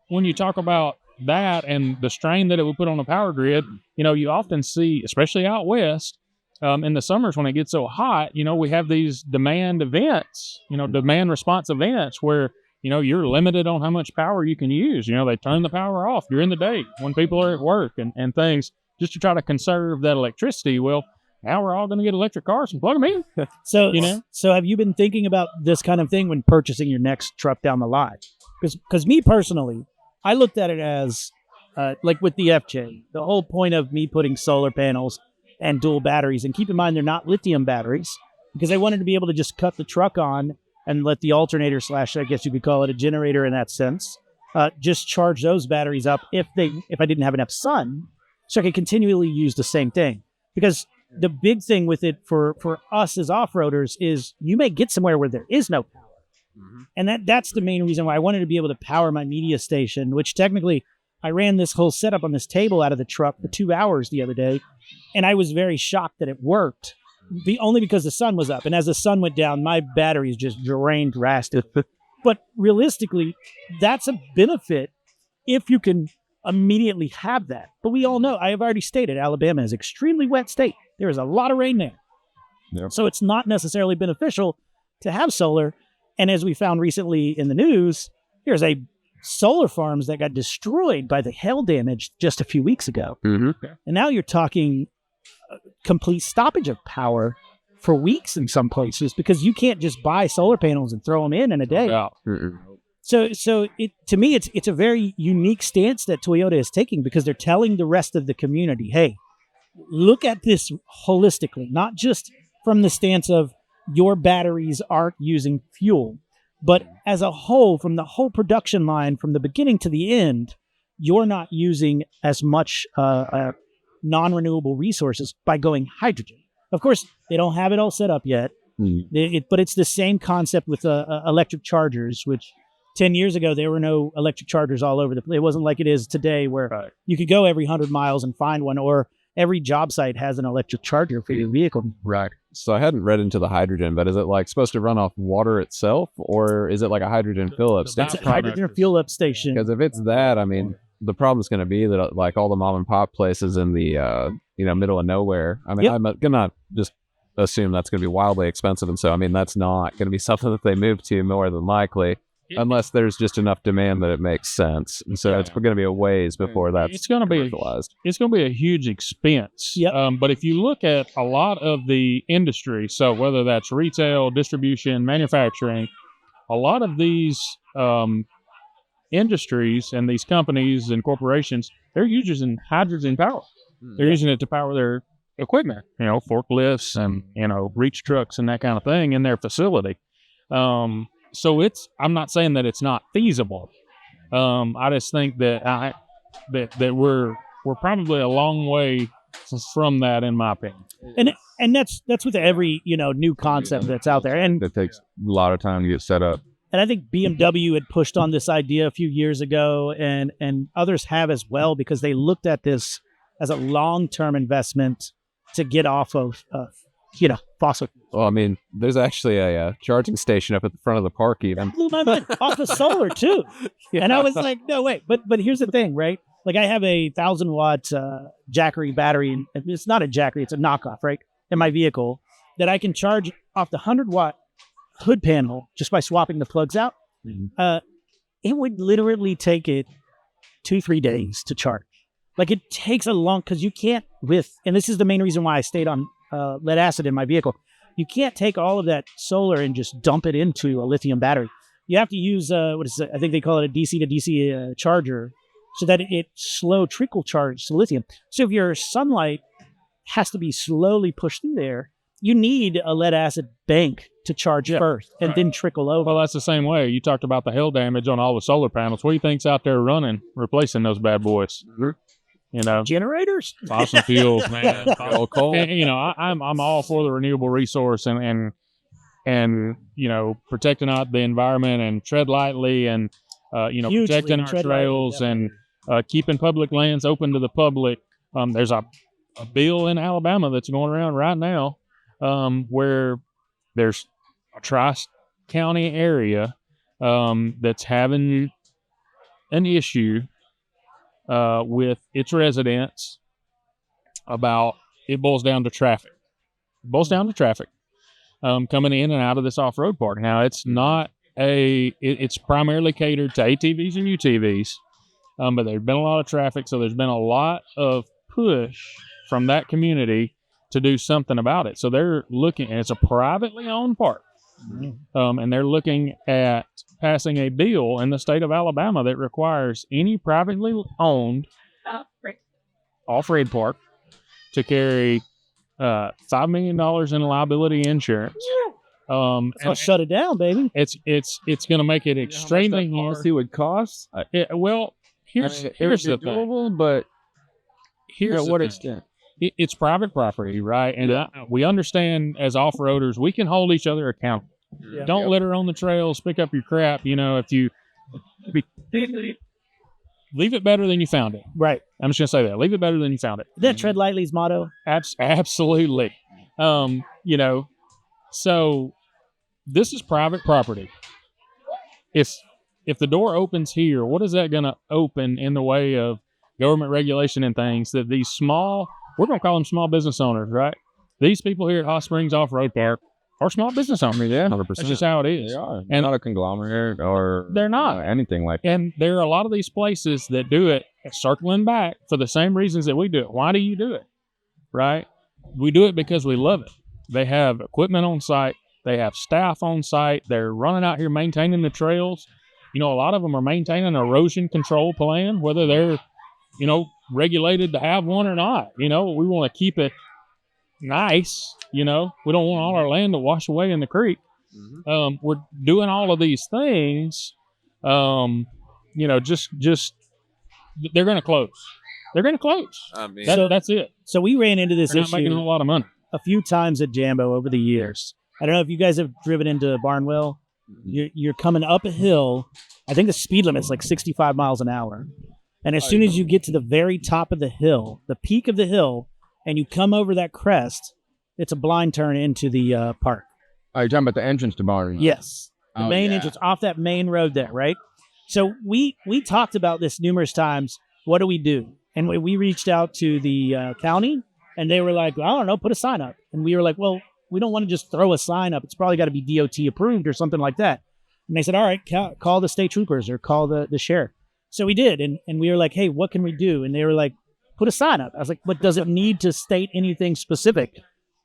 when you talk about that and the strain that it would put on the power grid, you often see, especially out west, in the summers when it gets so hot, we have these demand events, demand response events where you're limited on how much power you can use. They turn the power off during the day when people are at work and things just to try to conserve that electricity. Well, now we're all going to get electric cars and plug them in. So have you been thinking about this kind of thing when purchasing your next truck down the line? Because me personally, I looked at it as with the FJ, the whole point of me putting solar panels and dual batteries, and keep in mind they're not lithium batteries, because I wanted to be able to just cut the truck on and let the alternator / I guess you could call it a generator in that sense, just charge those batteries up if I didn't have enough sun, so I could continually use the same thing. Because the big thing with it for us as off-roaders is you may get somewhere where there is no power. Mm-hmm. And that's the main reason why I wanted to be able to power my media station, which technically I ran this whole setup on this table out of the truck for 2 hours the other day, and I was very shocked that it worked. Only because the sun was up, and as the sun went down, my batteries just drained drastically. But realistically, that's a benefit if you can immediately have that. But we all know, I have already stated, Alabama is an extremely wet state. There is a lot of rain there. Yep. So it's not necessarily beneficial to have solar. And as we found recently in the news, there's solar farms that got destroyed by the hail damage just a few weeks ago. Mm-hmm. And now you're talking complete stoppage of power for weeks in some places because you can't just buy solar panels and throw them in a day. Yeah. So to me, it's a very unique stance that Toyota is taking, because they're telling the rest of the community, hey, look at this holistically, not just from the stance of your batteries aren't using fuel. But as a whole, from the whole production line, from the beginning to the end, you're not using as much non-renewable resources by going hydrogen. Of course, they don't have it all set up yet, but it's the same concept with electric chargers, which 10 years ago, there were no electric chargers all over the place. It wasn't like it is today where you could go every 100 miles and find one, or every job site has an electric charger for your vehicle. Right. So I hadn't read into the hydrogen, but is it like supposed to run off water itself, or is it like a hydrogen fill-up It's station? a hydrogen fuel-up station. Because if it's that, I mean, the problem's going to be that like all the mom and pop places in the middle of nowhere. I mean, I'm gonna just assume that's going to be wildly expensive, and so I mean that's not going to be something that they move to more than likely. Unless there's just enough demand that it makes sense, and so it's going to be a ways before that's commercialized. It's going to be a huge expense. Yep. But if you look at a lot of the industry, so whether that's retail, distribution, manufacturing, a lot of these industries and these companies and corporations, they're using hydrogen power. They're using it to power their equipment, forklifts and reach trucks and that kind of thing in their facility. So I'm not saying that it's not feasible. I just think that that we're probably a long way from that, in my opinion. And that's with every new concept that's out there. And That takes a lot of time to get set up. And I think BMW had pushed on this idea a few years ago, and others have as well, because they looked at this as a long-term investment to get off of fossil. Well, I mean, there's actually a charging station up at the front of the park even. Blew my mind. Off of solar too. Yeah. And I was like, no, wait. But here's the thing, right? Like I have a 1,000-watt Jackery battery, and it's not a Jackery, it's a knockoff, right? In my vehicle that I can charge off the 100-watt hood panel just by swapping the plugs out. Mm-hmm. It would literally take it 2-3 days to charge. Like it takes a long, because you can't and this is the main reason why I stayed on lead acid in my vehicle. You can't take all of that solar and just dump it into a lithium battery. You have to use I think they call it a DC to DC charger, so that it slow trickle charge to lithium. So if your sunlight has to be slowly pushed through there, you need a lead acid bank to charge first and then trickle over. Well, that's the same way. You talked about the hail damage on all the solar panels. What do you think's out there running, replacing those bad boys? Generators, fossil fuels, man. Coal. And, I'm all for the renewable resource and protecting out the environment and tread lightly and protecting our trails and keeping public lands open to the public. There's a bill in Alabama that's going around right now where there's a tri-county area that's having an issue with its residents about, it boils down to traffic. Coming in and out of this off-road park. Now, it's not it's primarily catered to ATVs and UTVs, but there's been a lot of traffic, so there's been a lot of push from that community to do something about it. So they're looking, and it's a privately owned park, and they're looking at passing a bill in the state of Alabama that requires any privately owned off-road park to carry $5 million in liability insurance. I'll shut it down, baby. It's going to make it extremely hard. Policy would cost. Here's the thing. But here's what thing. extent? It's private property, right? And we understand as off-roaders, we can hold each other accountable. Yeah. Don't litter on the trails. Pick up your crap. If you leave it better than you found it. Right. I'm just gonna say that. Leave it better than you found it. Is that Tread Lightly's motto? Absolutely. So this is private property. If the door opens here, what is that gonna open in the way of government regulation and things that these small, we're gonna call them small business owners, right? These people here at Hot Springs Off-Road Park are small business owners. Yeah, 100%. That's just how it is. They are. And not a conglomerate or they're not anything like that. And there are a lot of these places that do it circling back for the same reasons that we do it. Why do you do it? Right? We do it because we love it. They have equipment on site. They have staff on site. They're running out here maintaining the trails. A lot of them are maintaining an erosion control plan, whether they're, regulated to have one or not. We want to keep it nice. You know, we don't want all our land to wash away in the creek. We're doing all of these things. You know, just they're going to close. They're going to close. I mean, That's it. So we ran into this They're not issue making a lot of money. a few times at Jambo over the years. I don't know if you guys have driven into Barnwell. You're coming up a hill. I think the speed limit is like 65 miles an hour. And as soon as you get to the very top of the hill, the peak of the hill, and you come over that crest, it's a blind turn into the park. Oh, you're talking about the entrance to Barnwell? Yes. The Oh, main yeah. entrance off that main road there, right? So we talked about this numerous times. What do we do? And we reached out to the county, and they were like, I don't know, put a sign up. And we were like, well, we don't want to just throw a sign up. It's probably got to be DOT approved or something like that. And they said, all right, call the state troopers or call the sheriff. So we did. And we were like, hey, what can we do? And they were like, put a sign up. I was like, but does it need to state anything specific?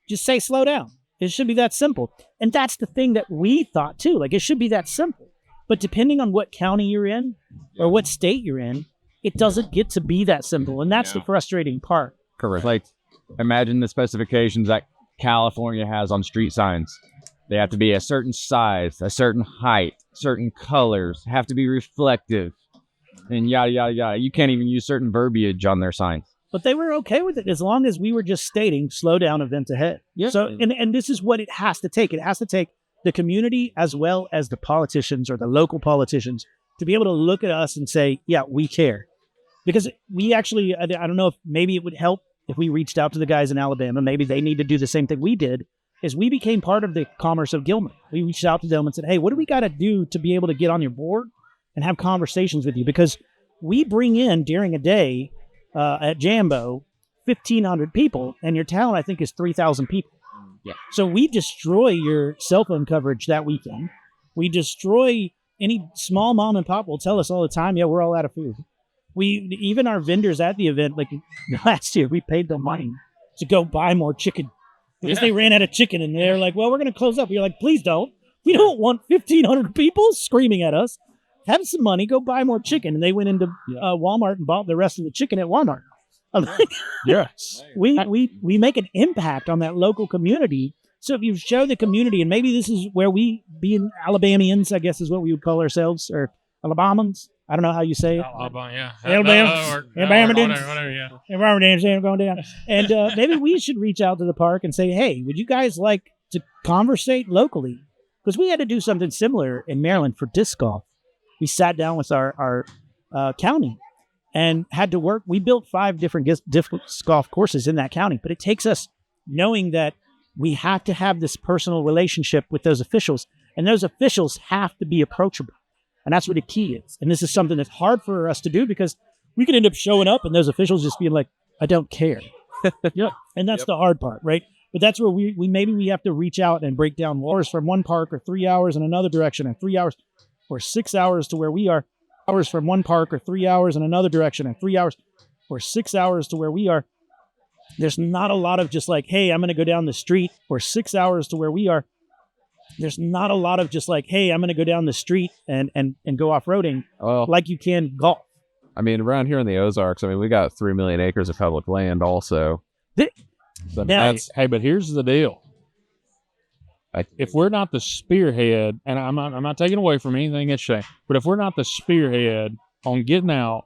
Just say slow down. It should be that simple. And that's the thing that we thought too. Like, it should be that simple. But depending on what county you're in or what state you're in, it doesn't get to be that simple. And that's the frustrating part. correct. Like, imagine the specifications that California has on street signs. They have to be a certain size, a certain height, certain colors, have to be reflective, and yada, yada, yada. You can't even use certain verbiage on their signs. But they were okay with it as long as we were just stating slow down, event ahead. Yeah. So, and this is what it has to take. It has to take the community as well as the politicians or the local politicians to be able to look at us and say, yeah, we care. Because we actually, I don't know if maybe it would help if we reached out to the guys in Alabama. Maybe they need to do the same thing we did, is we became part of the commerce of Gilman. We reached out to them and said, hey, what do we got to do to be able to get on your board and have conversations with you? Because we bring in during a day at Jambo 1,500 people, and your town, I think, is 3,000 people. Yeah. So we destroy your cell phone coverage that weekend. We destroy any small mom and pop will tell us all the time, yeah, we're all out of food. Even our vendors at the event, like last year, we paid them money to go buy more chicken because they ran out of chicken, and they're like, well, we're going to close up. We're like, please don't. We don't want 1,500 people screaming at us. Have some money, go buy more chicken. And they went into Walmart and bought the rest of the chicken at Walmart. I'm like, Yes. we make an impact on that local community. So if you show the community, and maybe this is where we, being Alabamians, I guess is what we would call ourselves, or Alabamans. I don't know how you say it. Alabama, yeah. Alabama. Alabama didn't. Whatever, yeah. Environment damage ain't going down. And maybe we should reach out to the park and say, hey, would you guys like to conversate locally? Because we had to do something similar in Maryland for disc golf. We sat down with our county and had to work. We built 5 different disc golf courses in that county, but it takes us knowing that we have to have this personal relationship with those officials, and those officials have to be approachable. And that's what the key is. And this is something that's hard for us to do because we could end up showing up and those officials just being like, I don't care. Yeah. And that's the hard part, right? But that's where we maybe we have to reach out and break down hours from one park, or 3 hours in another direction, and 3 hours or 6 hours to where we are, hours from one park, or 3 hours in another direction, and 3 hours or 6 hours to where we are. There's not a lot of just like, hey, I'm going to go down the street, or 6 hours to where we are. There's not a lot of just like, hey, I'm going to go down the street and go off-roading like you can golf. I mean, around here in the Ozarks, I mean, we got 3 million acres of public land also. So Now- Hey, but here's the deal. If we're not the spearhead, and I'm not taking away from anything it's saying, but if we're not the spearhead on getting out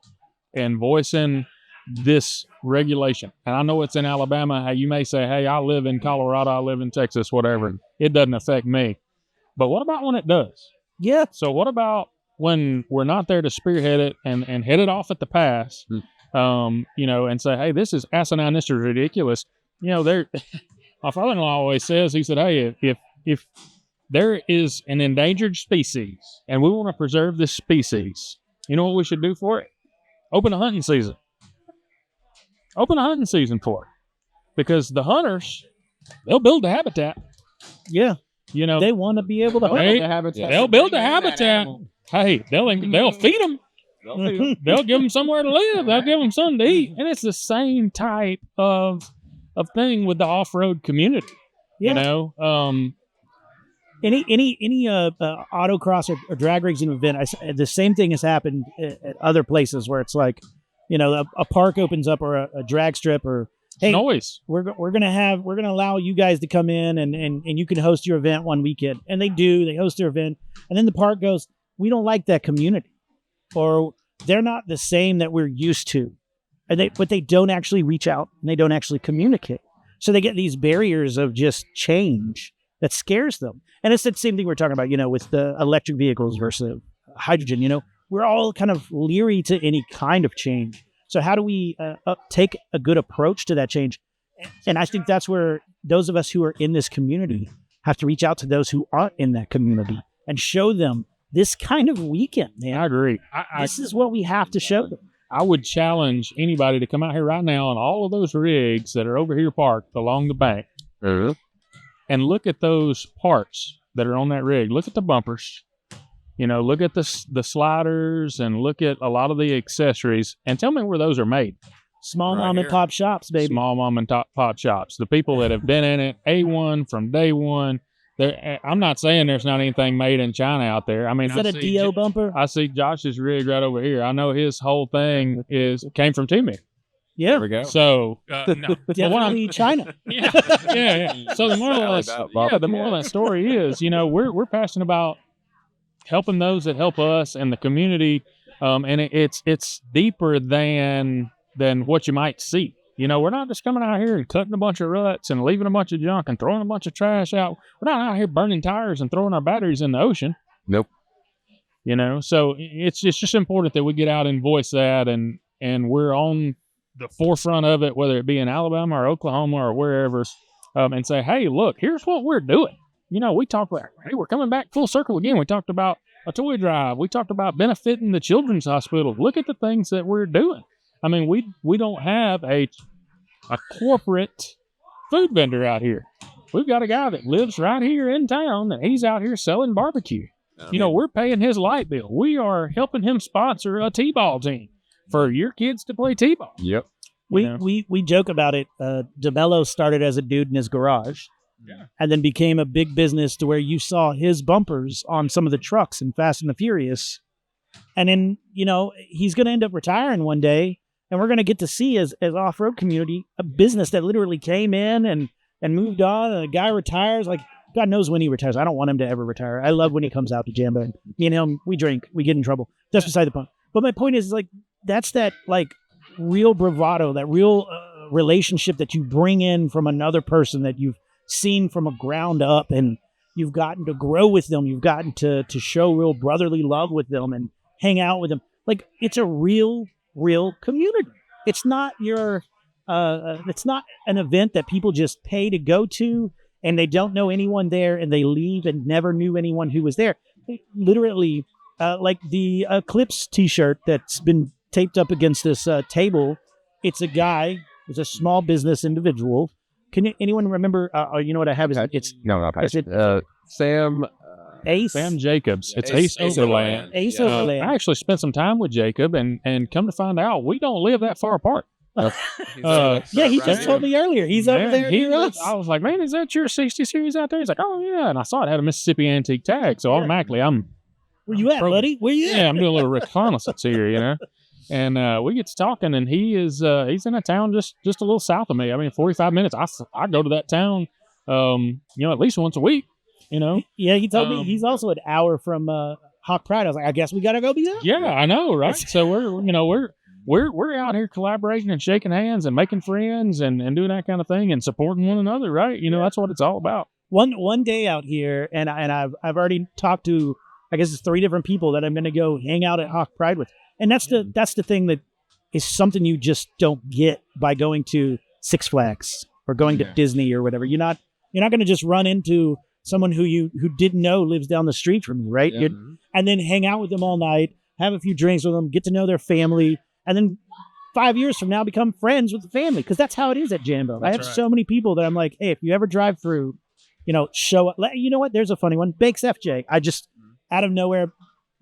and voicing this regulation, and I know it's in Alabama, how you may say, hey, I live in Colorado, I live in Texas, whatever, it doesn't affect me. But what about when it does? Yeah. So what about when we're not there to spearhead it and head it off at the pass, and say, hey, this is asinine, this is ridiculous. My father-in-law always says, he said, hey, if there is an endangered species and we want to preserve this species, you know what we should do for it? Open a hunting season. Open a hunting season for it. Because the hunters, they'll build the habitat. Yeah. They want to be able to hunt. They'll build the habitat. Hey, they'll feed them. They'll give them somewhere to live. They'll give them something to eat. And it's the same type of thing with the off-road community. Yeah. Any autocross or drag racing event, the same thing has happened at other places where it's like, a park opens up, or a drag strip, or hey, noise. we're gonna allow you guys to come in and you can host your event one weekend. And they host their event. And then the park goes, we don't like that community, or they're not the same that we're used to. But they don't actually reach out and they don't actually communicate. So they get these barriers of just change that scares them. And it's the same thing we're talking about, with the electric vehicles versus hydrogen. We're all kind of leery to any kind of change. So how do we take a good approach to that change? And I think that's where those of us who are in this community have to reach out to those who aren't in that community and show them this kind of weekend, man. I agree. This is what we have to show them. I would challenge anybody to come out here right now on all of those rigs that are over here parked along the bank and look at those parts that are on that rig. Look at the bumpers, look at the sliders, and look at a lot of the accessories, and tell me where those are made. Small mom and pop shops, baby. Small mom and pop shops. The people that have been in it, A1 from day one. I'm not saying there's not anything made in China out there. I mean, is that a DO bumper? I see Josh's rig right over here. I know his whole thing came from Teaming. Yeah. There we go. So no. Definitely China. Yeah. So the moral of that story is, we're passionate about helping those that help us and the community, and it's deeper than what you might see. We're not just coming out here and cutting a bunch of ruts and leaving a bunch of junk and throwing a bunch of trash out. We're not out here burning tires and throwing our batteries in the ocean. Nope. So it's just important that we get out and voice that, and we're on the forefront of it, whether it be in Alabama or Oklahoma or wherever, and say, hey, look, here's what we're doing. We talked about, hey, we're coming back full circle again. We talked about a toy drive. We talked about benefiting the children's hospital. Look at the things that we're doing. I mean, we don't have a corporate food vendor out here. We've got a guy that lives right here in town, and he's out here selling barbecue. We're paying his light bill. We are helping him sponsor a t-ball team for your kids to play t-ball. Yep. We joke about it. DeMello started as a dude in his garage, and then became a big business to where you saw his bumpers on some of the trucks in Fast and the Furious. And then, he's going to end up retiring one day. And we're going to get to see, as off-road community, a business that literally came in and moved on. And a guy retires. Like, God knows when he retires. I don't want him to ever retire. I love when he comes out to Jambo. Me and him, we drink. We get in trouble. That's beside the point. But my point is, that's that, real bravado, that real relationship that you bring in from another person that you've seen from a ground up. And you've gotten to grow with them. You've gotten to show real brotherly love with them and hang out with them. It's a real community. It's not it's not an event that people just pay to go to and they don't know anyone there and they leave and never knew anyone who was there. Literally, like the Eclipse t-shirt that's been taped up against this table. It's a guy, it's a small business individual. Can anyone remember? You know what I have? Sam. Sam Jacobs. It's Ace Overland. Ace Overland. I actually spent some time with Jacob, and come to find out, we don't live that far apart. He just told me earlier. He's over there near us. I was like, man, is that your 60 series out there? He's like, oh, yeah. And I saw it had a Mississippi antique tag, so automatically I'm... Where you at, buddy? Where you at? Yeah, I'm doing a little reconnaissance here, And we get to talking, and he's in a town just a little south of me. I mean, 45 minutes. I go to that town, at least once a week. Yeah, he told me he's also an hour from Hawk Pride. I was like, I guess we gotta go be there. Yeah, I know, right? So we're out here collaborating and shaking hands and making friends and doing that kind of thing and supporting one another, right? That's what it's all about. One day out here, and I've already talked to, I guess it's 3 different people that I'm gonna go hang out at Hawk Pride with, and that's the thing that is something you just don't get by going to Six Flags or going to Disney or whatever. You're not gonna just run into someone who didn't know lives down the street from you, right? Yeah. And then hang out with them all night, have a few drinks with them, get to know their family, and then 5 years from now become friends with the family, because that's how it is at Jambo. I have so many people that I'm like, hey, if you ever drive through, show up. You know what? There's a funny one. Bakes FJ. I just, out of nowhere,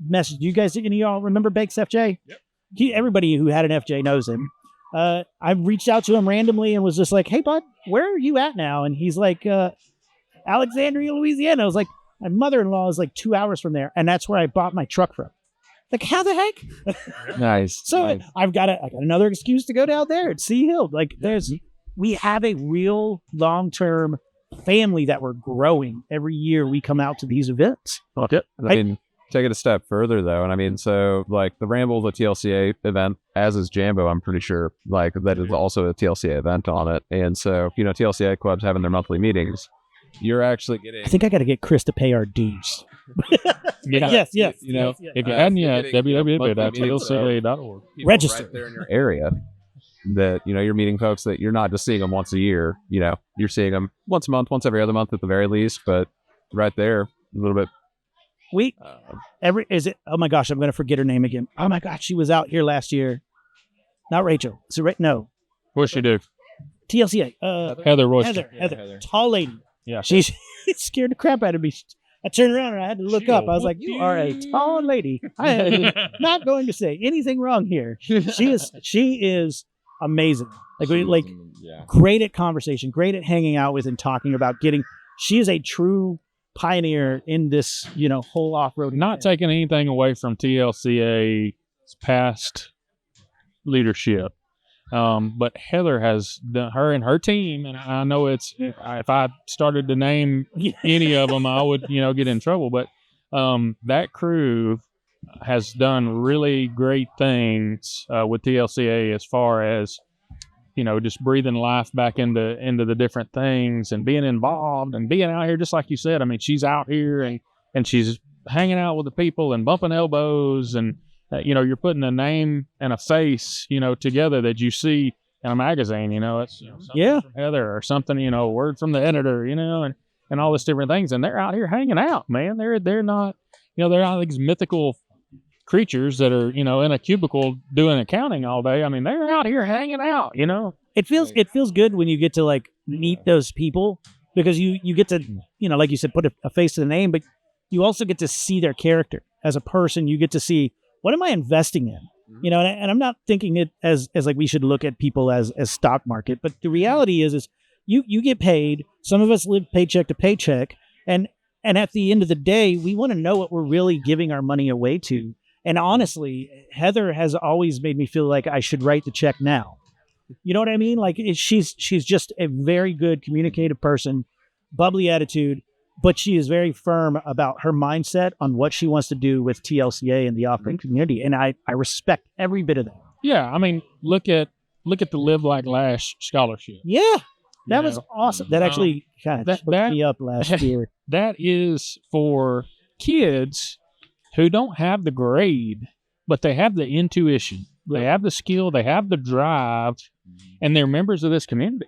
messaged. You guys, any of y'all remember Bakes FJ? Yep. Everybody who had an FJ knows him. I reached out to him randomly and was just like, hey, bud, where are you at now? And he's like, Alexandria, Louisiana. I was like, my mother-in-law is like 2 hours from there, and that's where I bought my truck from. Like, how the heck? Nice. So nice. I got another excuse to go down there and see him. Like, there's we have a real long-term family that we're growing. Every year we come out to these events. I mean, take it a step further though, and I mean, so like the Ramble, the TLCA event, as is Jambo, I'm pretty sure like that is also a TLCA event on it, and so TLCA clubs having their monthly meetings, you're actually getting. I think I got to get Chris to pay our dues. Yes. If you hadn't yet, www.tlca.org. Register right there in your area. That you're meeting folks that you're not just seeing them once a year. You're seeing them once a month, once every other month at the very least. But right there, a little bit. Oh my gosh, I'm going to forget her name again. Oh my gosh, she was out here last year. Not Rachel. No. What'd she do? TLCA. Heather Royster. Heather. Tall lady. Yeah. She scared the crap out of me. I turned around and I had to look up. I was like, "You are a tall lady." I am not going to say anything wrong here. She is amazing. Great at conversation, great at hanging out with and talking about getting. She is a true pioneer in this, whole off-road. Not taking anything away from TLCA's past leadership. But Heather has done, her and her team, and I know if I started to name any of them, I would, get in trouble. But that crew has done really great things with TLCA as far as, just breathing life back into the different things and being involved and being out here, just like you said. I mean, she's out here and she's hanging out with the people and bumping elbows and, you're putting a name and a face, together that you see in a magazine, it's something from Heather or something, a word from the editor, and all these different things. And they're out here hanging out, man. They're not, they're not these mythical creatures that are, in a cubicle doing accounting all day. I mean, they're out here hanging out, It feels good when you get to like meet those people because you get to, like you said, put a face to the name, but you also get to see their character as a person. You get to see, what am I investing in? And I'm not thinking it as like we should look at people as stock market, but the reality is you get paid. Some of us live paycheck to paycheck, and at the end of the day, we want to know what we're really giving our money away to. And honestly, Heather has always made me feel like I should write the check now. You know what I mean? Like she's just a very good communicative person, bubbly attitude. But she is very firm about her mindset on what she wants to do with TLCA and the off-road community, and I respect every bit of that. Yeah, I mean, look at the Live Like Lash scholarship. Yeah, that was awesome. That actually kind of spooked me up last year. That is for kids who don't have the grade, but they have the intuition, they have the skill, they have the drive, and they're members of this community.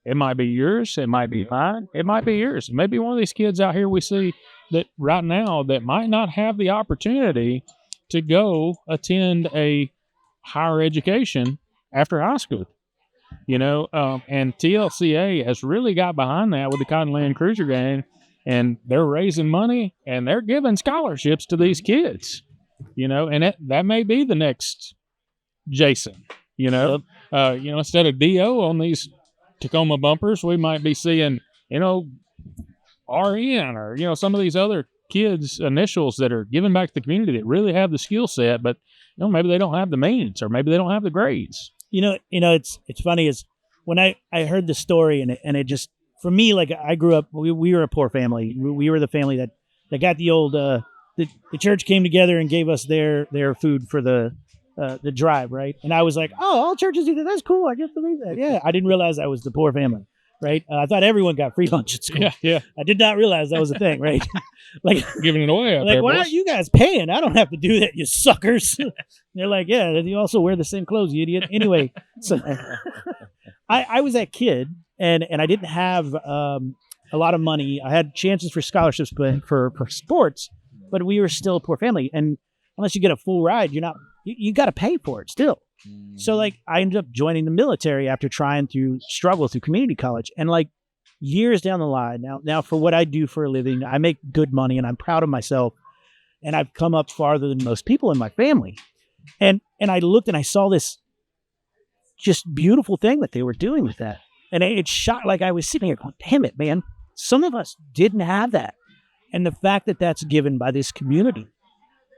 It might be yours. It might be mine. It might be yours. Maybe one of these kids out here we see that right now that might not have the opportunity to go attend a higher education after high school. And TLCA has really got behind that with the Cotton Land Cruiser Gang, and they're raising money and they're giving scholarships to these kids. And that may be the next Jason. Instead of DO on these Tacoma bumpers, we might be seeing, RN or, some of these other kids' initials that are giving back to the community that really have the skill set, but, maybe they don't have the means or maybe they don't have the grades. It's funny is when I heard the story and it just, for me, like I grew up, we were a poor family. We were the family that got the old, the church came together and gave us their food for the drive, right? And I was like, oh, all churches do that. That's cool. I can't believe that. Yeah, I didn't realize I was the poor family, right? I thought everyone got free lunch at school. Yeah. I did not realize that was a thing, right? Like giving it away. Like, why aren't you guys paying? I don't have to do that, you suckers. They're like, yeah, you also wear the same clothes, you idiot. Anyway, so I was that kid, and I didn't have a lot of money. I had chances for scholarships for sports, but we were still a poor family, and unless you get a full ride, you got to pay for it still. So like I ended up joining the military after trying to struggle through community college, and like years down the line now for what I do for a living, I make good money and I'm proud of myself, and I've come up farther than most people in my family. And I looked and I saw this just beautiful thing that they were doing with that. And it shocked, like I was sitting here going, damn it, man, some of us didn't have that. And the fact that that's given by this community,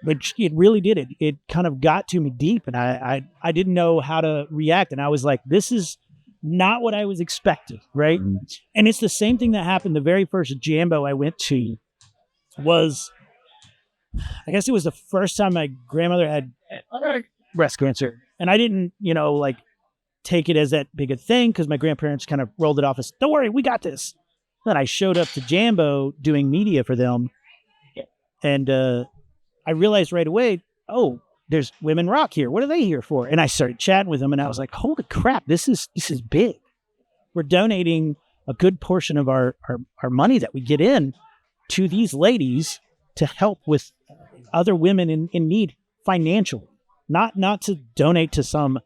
but it really did. It kind of got to me deep, and I didn't know how to react. And I was like, this is not what I was expecting, right? And it's the same thing that happened the very first Jambo I went to was, I guess it was the first time my grandmother had breast cancer. And I didn't, like take it as that big a thing because my grandparents kind of rolled it off as, don't worry, we got this. Then I showed up to Jambo doing media for them. And I realized right away, oh, there's Women Rock here. What are they here for? And I started chatting with them and I was like, holy crap, this is big. We're donating a good portion of our money that we get in to these ladies to help with other women in need financially, not to donate to some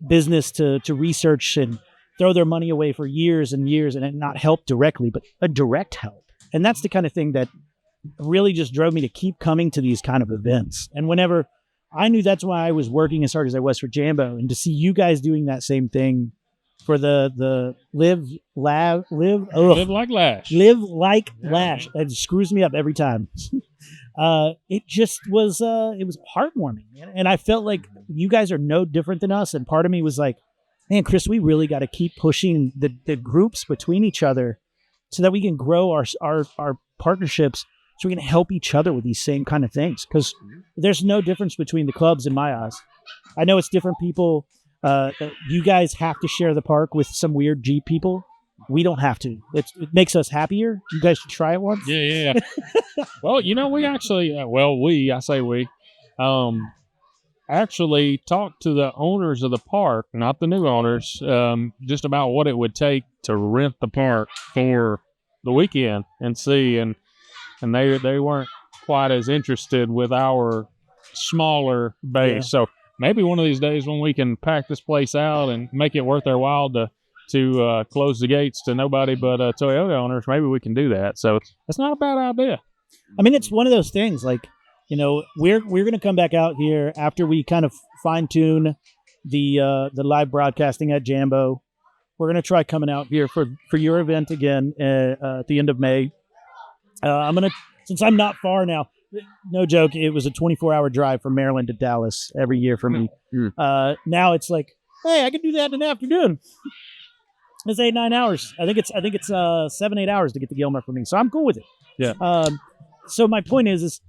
business to research and throw their money away for years and years and not help directly, but a direct help. And that's the kind of thing that really just drove me to keep coming to these kind of events. And whenever I knew that's why I was working as hard as I was for Jambo, and to see you guys doing that same thing for the live like Lash. Live like Lash. It screws me up every time. It just was it was heartwarming, and I felt like you guys are no different than us. And part of me was like, man, Chris, we really got to keep pushing the groups between each other so that we can grow our partnerships, so we can help each other with these same kind of things. Because there's no difference between the clubs in my eyes. I know it's different people. You guys have to share the park with some weird Jeep people. We don't have to. It makes us happier. You guys should try it once. Yeah. Well, we actually, I say we, actually talked to the owners of the park, not the new owners, just about what it would take to rent the park for the weekend and see. And they weren't quite as interested with our smaller base. Yeah. So maybe one of these days when we can pack this place out and make it worth their while to close the gates to nobody but Toyota owners, maybe we can do that. So it's not a bad idea. I mean, it's one of those things like, we're going to come back out here after we kind of fine tune the live broadcasting at Jambo. We're going to try coming out here for your event again at the end of May. Since I'm not far now, no joke, it was a 24-hour drive from Maryland to Dallas every year for me. Now it's like, hey, I can do that in the afternoon. It's 8-9 hours. I think it's 7-8 hours to get to Gilmer for me. So I'm cool with it. Yeah. So my point is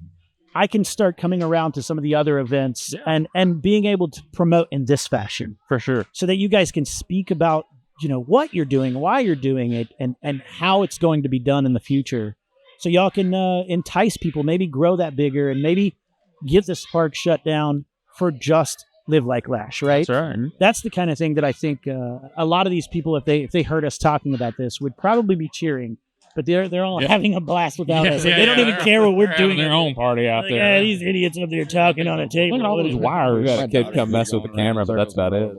I can start coming around to some of the other events and being able to promote in this fashion. For sure. So that you guys can speak about, what you're doing, why you're doing it, and how it's going to be done in the future. So y'all can entice people, maybe grow that bigger, and maybe get this park shut down for just Live Like Lash, right? That's right. That's the kind of thing that I think a lot of these people, if they heard us talking about this, would probably be cheering. But they're all having a blast without us. They don't even care what we're doing. Their own party out there. Yeah, these idiots up there talking on a table. Look at all those wires. We got a kid come mess with the camera, but that's about it.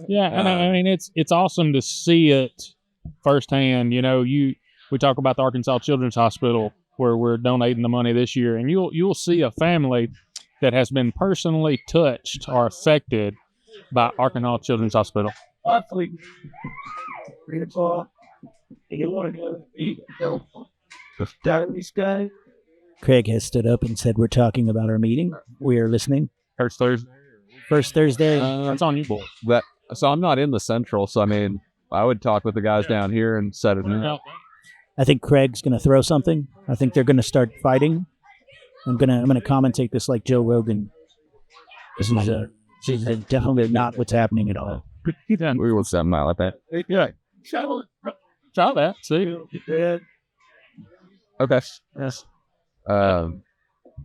Yeah, and I mean it's awesome to see it firsthand. We talk about the Arkansas Children's Hospital where we're donating the money this year, and you'll see a family that has been personally touched or affected by Arkansas Children's Hospital. Craig has stood up and said we're talking about our meeting. We are listening. First Thursday. First Thursday. That's on you, boy. So I'm not in the Central, so I mean, I would talk with the guys down here and set it up. I think Craig's going to throw something. I think they're going to start fighting. I'm gonna commentate this like Joe Rogan. This is definitely not what's happening at all. We will something like that. Yeah. Try that. See. Okay. Yes. I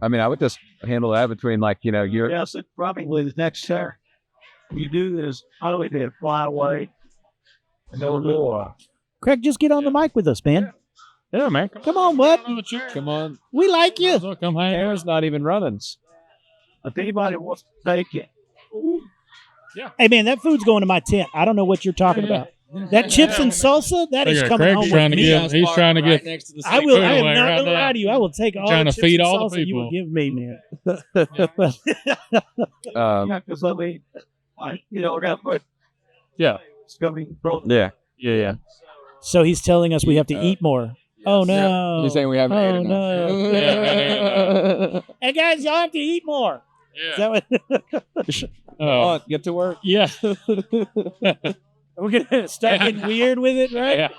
mean, I would just handle that between your. Yes, it's probably the next time you do this, I would fly away. No more. Craig, just get on the mic with us, man. Yeah, man. Come on, bud. Come on. We like you. Come hang. Aaron's not even running. If anybody wants to take it. Yeah. Hey, man, that food's going to my tent. I don't know what you're talking about. That chips and salsa, that is coming home with me. He's trying to get. next to the I am not right going to lie to you. I will take all Trying the to chips feed and all the salsa you will people. give me, man. Because let me, we're going to put. Yeah. It's going to be broken. Yeah. So he's telling us we have to eat more. Oh, no. You're saying we haven't ate enough. No. Yeah. Hey, guys, y'all have to eat more. Is that what? Oh, Get to work. yeah. We're gonna start getting weird with it, right? Yeah.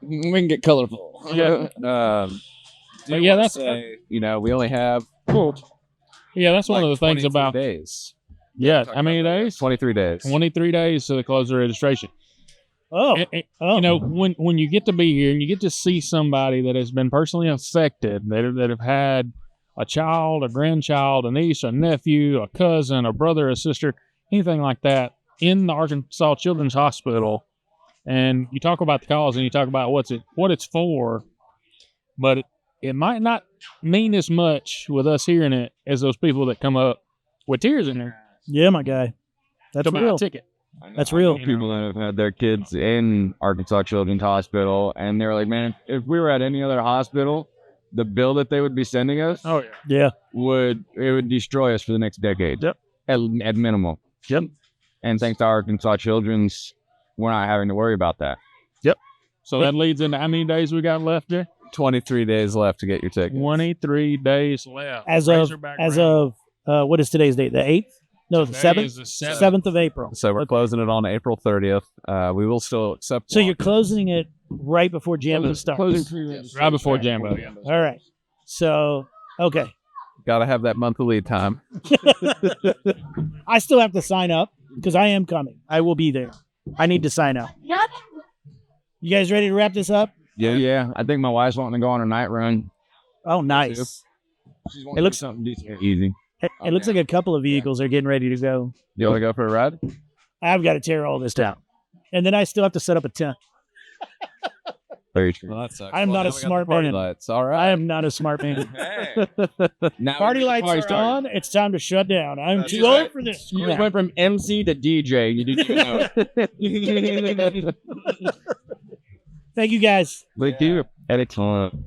We can get colorful. Yeah. But yeah, that's we only have yeah, that's one of the things 22 about days. yeah. How many days? 23 days. 23 days to close the registration. Oh, You know, when you get to be here and you get to see somebody that has been personally affected, that have had a child, a grandchild, a niece, a nephew, a cousin, a brother, a sister, anything like that in the Arkansas Children's Hospital, and you talk about the cause and you talk about what it's for, but it might not mean as much with us hearing it as those people that come up with tears in their yeah, my guy. That's to buy a real. ticket. That's real. People that have had their kids in Arkansas Children's Hospital, and they're like, man, if we were at any other hospital, the bill that they would be sending us Oh yeah. Yeah. would destroy us for the next decade. Yep. At minimum. Yep. And thanks to Arkansas Children's, we're not having to worry about that. So that leads into how many days we got left there? 23 days left to get your ticket. 23 days left. As of what is today's date? The 8th? No, the 7th. The 7th. 7th of April. So we're closing it on April 30th. We will still accept. So you're closing it right before Jambo starts. Right before Jambo. All right. So okay. Got to have that month of lead time. I still have to sign up because I am coming. I will be there. I need to sign up. You guys ready to wrap this up? Yeah. I think my wife's wanting to go on a night run. Oh, nice. She's It looks- something decent, easy. It looks like a couple of vehicles are getting ready to go. You want to go for a ride? I've got to tear all this down. And then I still have to set up a tent. Very true. Well, that sucks. I'm not now a we got smart the party man. lights. All I right. am not a smart man. Now Party the lights party's are starting. on. It's time to shut down. I'm That's too right. old for this. You crap. went from MC to DJ. You didn't even know it. Thank you guys. Thank you. Anytime.